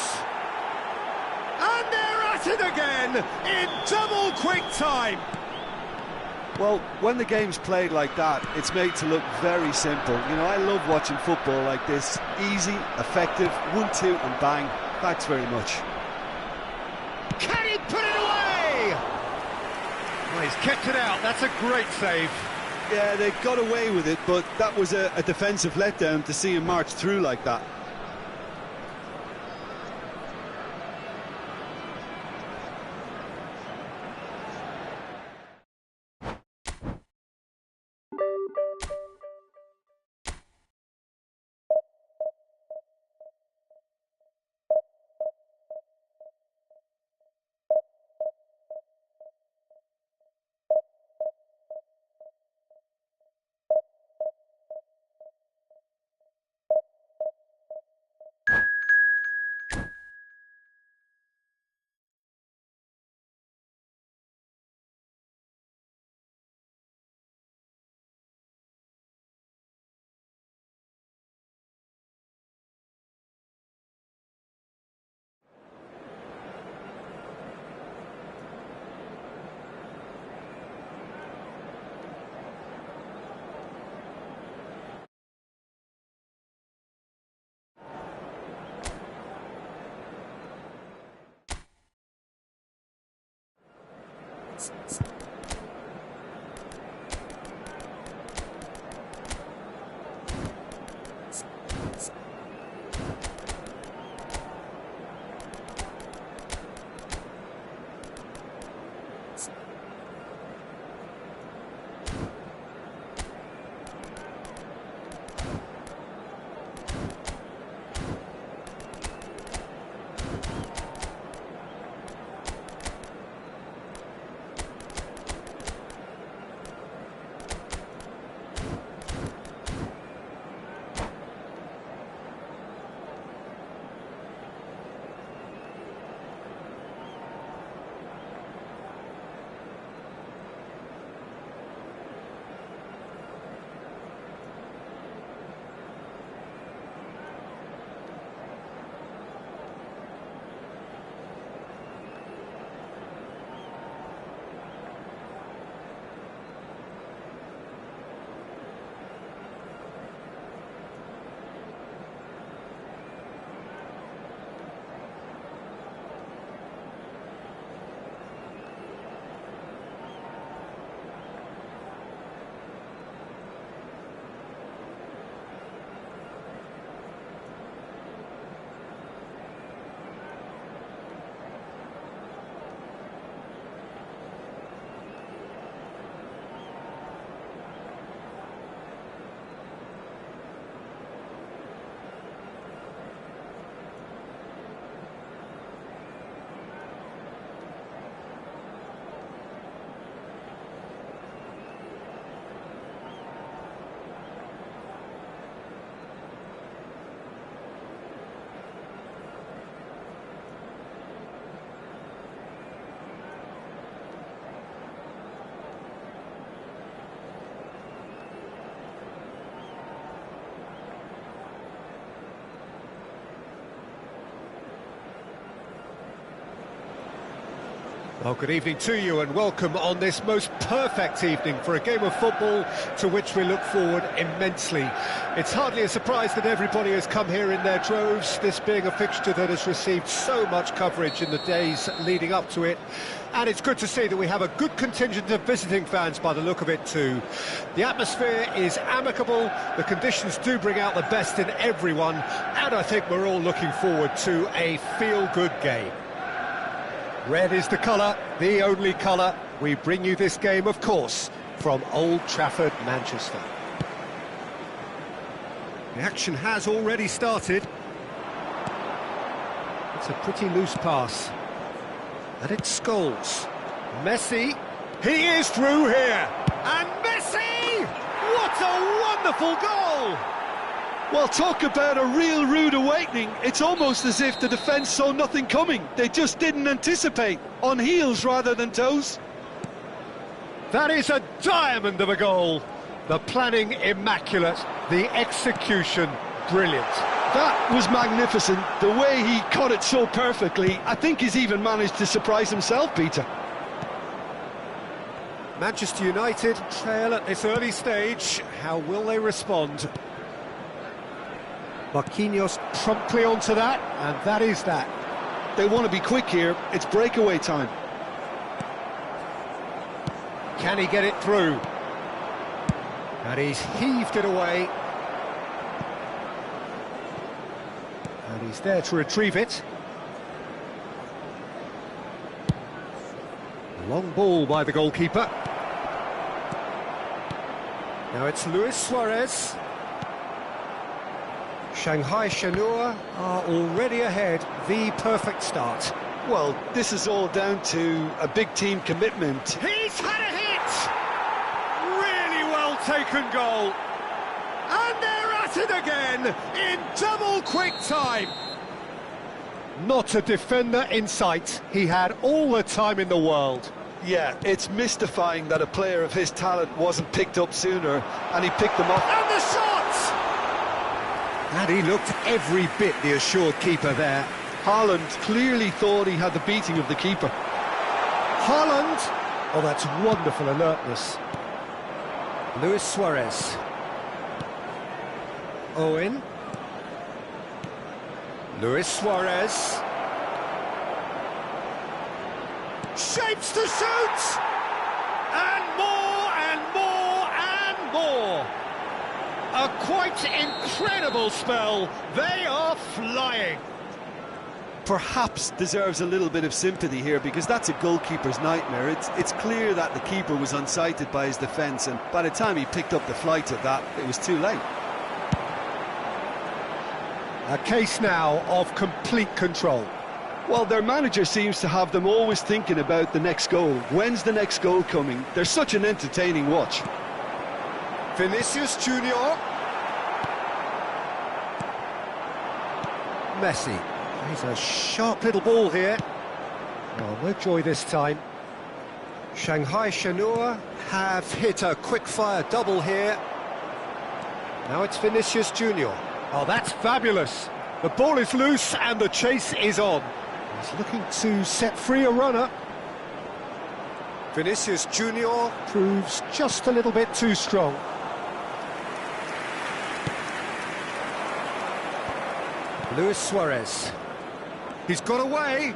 And they're at it again in double quick time. Well, when the game's played like that, it's made to look very simple. You know, I love watching football like this. Easy, effective, 1-2 and bang. Thanks very much. Can he put it away? Well, he's kept it out. That's a great save. Yeah, they got away with it, but that was a defensive letdown to see him march through like that. Well, good evening to you and welcome on this most perfect evening for a game of football to which we look forward immensely. It's hardly a surprise that everybody has come here in their droves, this being a fixture that has received so much coverage in the days leading up to it. And it's good to see that we have a good contingent of visiting fans by the look of it too. The atmosphere is amicable, the conditions do bring out the best in everyone, and I think we're all looking forward to a feel-good game. Red is the colour, the only colour. We bring you this game, of course, from Old Trafford, Manchester. The action has already started. It's a pretty loose pass. And it's Scholes. Messi, he is through here. And Messi! What a wonderful goal! Well, talk about a real rude awakening. It's almost as if the defence saw nothing coming. They just didn't anticipate. On heels rather than toes. That is a diamond of a goal. The planning immaculate, the execution brilliant. That was magnificent. The way he caught it so perfectly. I think he's even managed to surprise himself, Peter. Manchester United trail at this early stage. How will they respond? Marquinhos promptly onto that, and that is that. They want to be quick here. It's breakaway time. Can he get it through? And he's heaved it away. And he's there to retrieve it. A long ball by the goalkeeper. Now it's Luis Suarez. Shanghai Shenhua are already ahead. The perfect start. Well, this is all down to a big team commitment. He's had a hit! Really well taken goal. And they're at it again in double quick time. Not a defender in sight. He had all the time in the world. Yeah, it's mystifying that a player of his talent wasn't picked up sooner, and he picked them up. And the shot! And he looked every bit the assured keeper there. Haaland clearly thought he had the beating of the keeper. Haaland! Oh, that's wonderful alertness. Luis Suarez. Owen. Luis Suarez. Shapes to shoot! And more and more and more! A quite incredible spell. They are flying. Perhaps deserves a little bit of sympathy here, because that's a goalkeeper's nightmare. It's clear that the keeper was unsighted by his defence, and by the time he picked up the flight of that, it was too late. A case now of complete control. Well, their manager seems to have them always thinking about the next goal. When's the next goal coming? They're such an entertaining watch. Vinicius Junior. Messi. He's a sharp little ball here. Oh, no joy this time. Shanghai Shenhua have hit a quick-fire double here. Now it's Vinicius Junior. Oh, that's fabulous. The ball is loose and the chase is on. He's looking to set free a runner. Vinicius Junior proves just a little bit too strong. Luis Suarez. He's got away.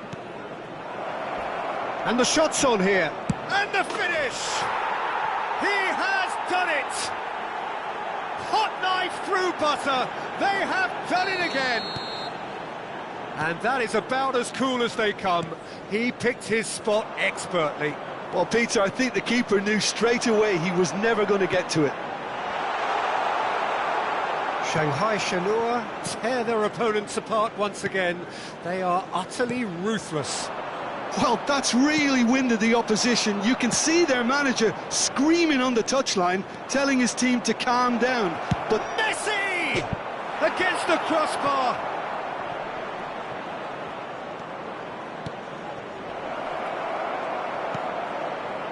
And the shot's on here. And the finish! He has done it! Hot knife through butter. They have done it again. And that is about as cool as they come. He picked his spot expertly. Well, Peter, I think the keeper knew straight away he was never going to get to it. Shanghai Shenhua tear their opponents apart once again. They are utterly ruthless. Well, that's really winded the opposition. You can see their manager screaming on the touchline, telling his team to calm down. But Messi! Against the crossbar!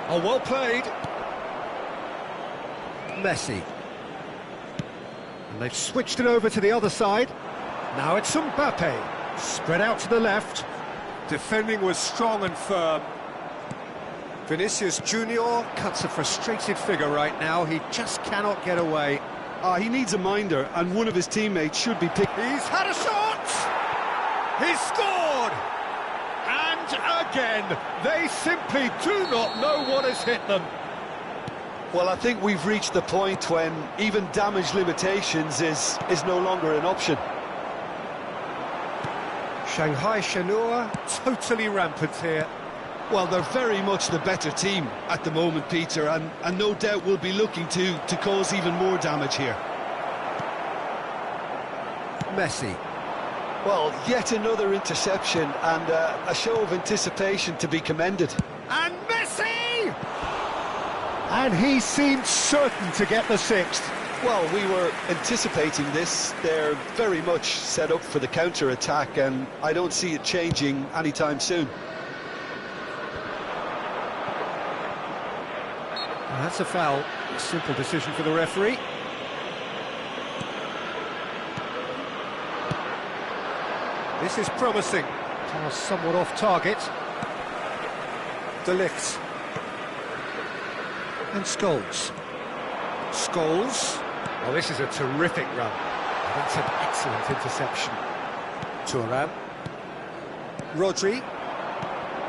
Oh, well played. Messi. And they've switched it over to the other side. Now it's Mbappe. Spread out to the left. Defending was strong and firm. Vinicius Junior cuts a frustrated figure right now. He just cannot get away. he needs a minder, and one of his teammates should be picked. He's had a shot! He's scored! And again, they simply do not know what has hit them. Well, I think we've reached the point when even damage limitations is no longer an option. Shanghai Shenhua totally rampant here. Well, they're very much the better team at the moment, Peter, and no doubt will be looking to cause even more damage here. Messi. Well, yet another interception and a show of anticipation to be commended. And Messi! And he seemed certain to get the sixth. Well, we were anticipating this. They're very much set up for the counter-attack, and I don't see it changing anytime soon. That's a foul. Simple decision for the referee. This is promising. Pass somewhat off target. De Ligt. And Scholes. Scholes. Oh, this is a terrific run. That's an excellent interception. Thuram. Rodri.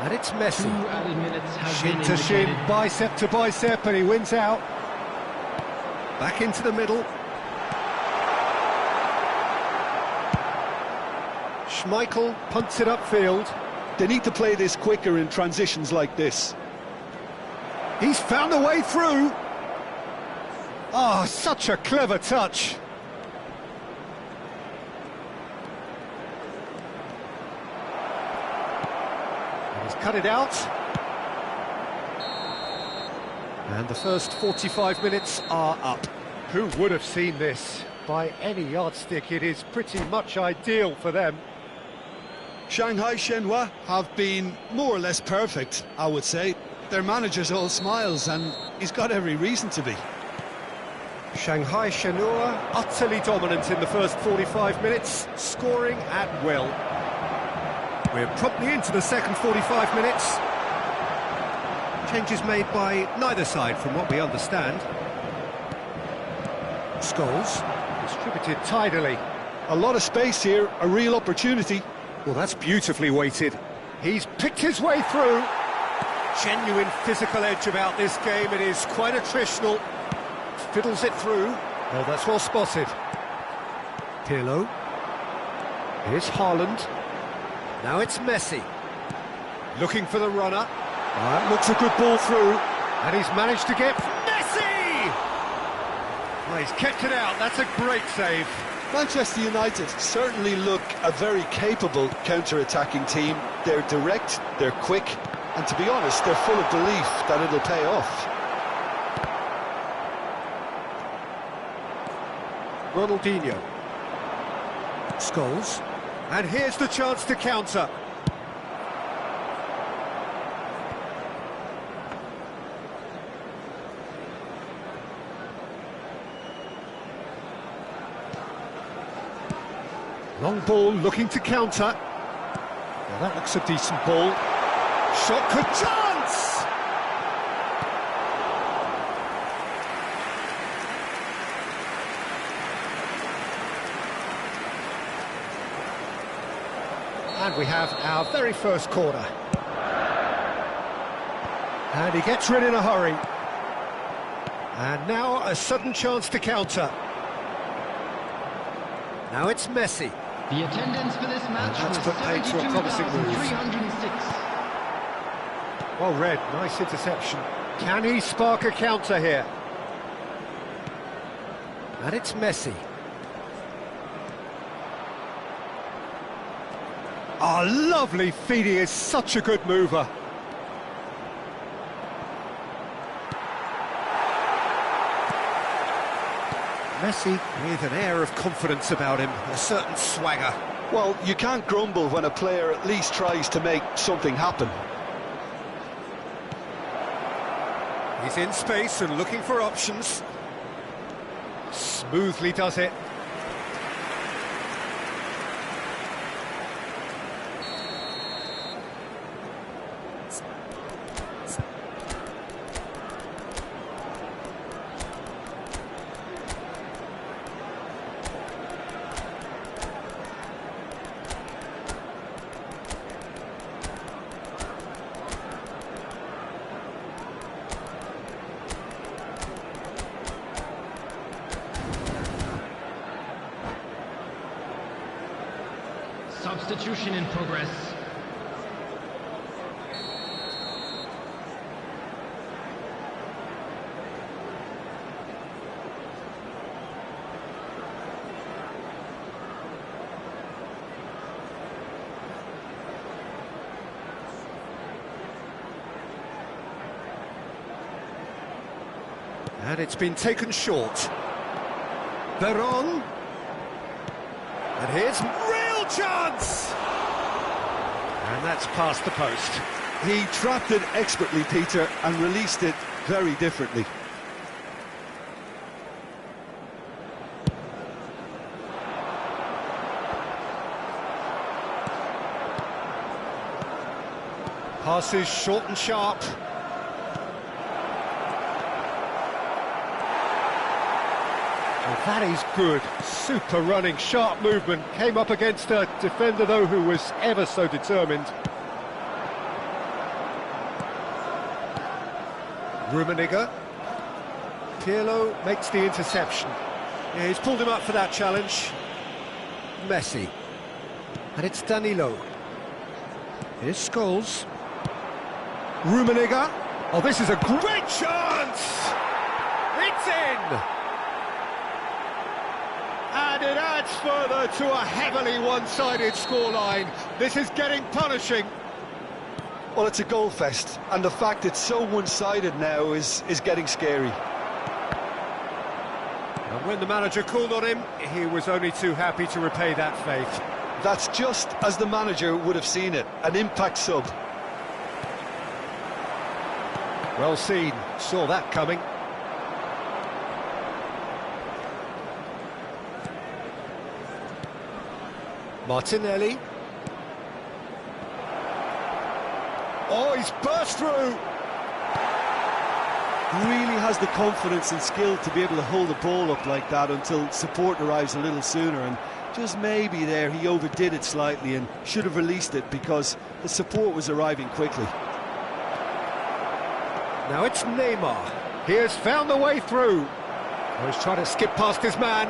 And it's Messi. 2 added minutes have Shin been to shin, indicated. bicep to bicep, and he wins out. Back into the middle. Schmeichel punts it upfield. They need to play this quicker in transitions like this. He's found a way through. Oh, such a clever touch. He's cut it out. And the first 45 minutes are up. Who would have seen this? By any yardstick, it is pretty much ideal for them. Shanghai Shenhua have been more or less perfect, I would say. Their manager's all smiles, and he's got every reason to be. Shanghai Shenhua utterly dominant in the first 45 minutes, scoring at will. We're promptly into the second 45 minutes. Changes made by neither side, from what we understand. Scholes, distributed tidily. A lot of space here, a real opportunity. Well, that's beautifully weighted. He's picked his way through. Genuine physical edge about this game. It is quite attritional. Fiddles it through. Oh, that's well spotted. Pirlo. Here's Haaland. Now it's Messi. Looking for the runner. That looks a good ball through. And he's managed to get Messi! Well, he's kept it out. That's a great save. Manchester United certainly look a very capable counter-attacking team. They're direct, they're quick, and to be honest, they're full of belief that it'll pay off. Ronaldinho. Scholes. And here's the chance to counter. Long ball looking to counter. Well, that looks a decent ball. Shot, good chance! And we have our very first corner. And he gets rid in a hurry. And now a sudden chance to counter. Now it's Messi. The attendance for this match That's was put paid to a promising move. 72,306. Well read, nice interception. Can he spark a counter here? And it's Messi. Oh, lovely feed, he is such a good mover. Messi with an air of confidence about him, a certain swagger. Well, you can't grumble when a player at least tries to make something happen. He's in space and looking for options. Smoothly does it. Substitution in progress. And it's been taken short. Veron. And here's real chance! And that's past the post. He trapped it expertly, Peter, and released it very differently. Passes short and sharp. Well, that is good. Super running, sharp movement. Came up against a defender, though, who was ever so determined. Rummenigge. Pirlo makes the interception. Yeah, he's pulled him up for that challenge. Messi. And it's Danilo. Here's Scholes. Rummenigge. Oh, this is a great chance! It's in! And it adds further to a heavily one-sided scoreline. This is getting punishing. Well, it's a goal fest, and the fact it's so one-sided now is getting scary. And when the manager called on him, he was only too happy to repay that faith. That's just as the manager would have seen it, an impact sub. Well seen, saw that coming. Martinelli. Oh, he's burst through! Really has the confidence and skill to be able to hold the ball up like that until support arrives a little sooner, and just maybe there he overdid it slightly and should have released it because the support was arriving quickly. Now it's Neymar. He has found the way through. Oh, he's trying to skip past his man.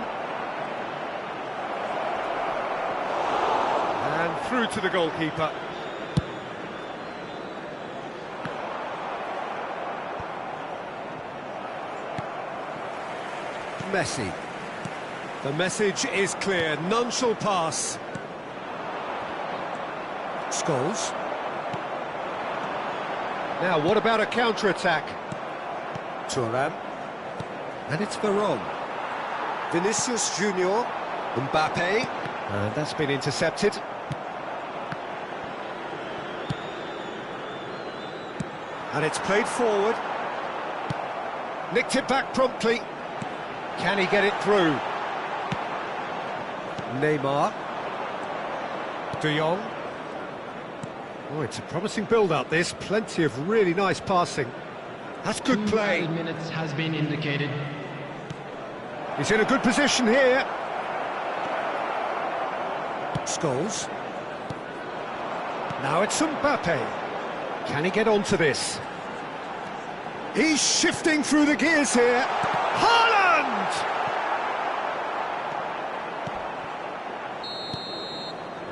And through to the goalkeeper. Messi. The message is clear, none shall pass. Scholes. Now, what about a counter-attack? Thuram. And it's Veron. Vinicius Junior. Mbappe. And that's been intercepted. And it's played forward. Nicked it back promptly. Can he get it through? Neymar. De Jong. Oh, it's a promising build-up, this. Plenty of really nice passing. That's good play. 2 minutes has been indicated. He's in a good position here. Scholes. Now it's Mbappe. Can he get onto this? He's shifting through the gears here. Haaland!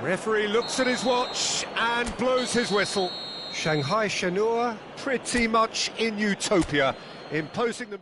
Referee looks at his watch and blows his whistle. Shanghai Shenhua pretty much in utopia, imposing them.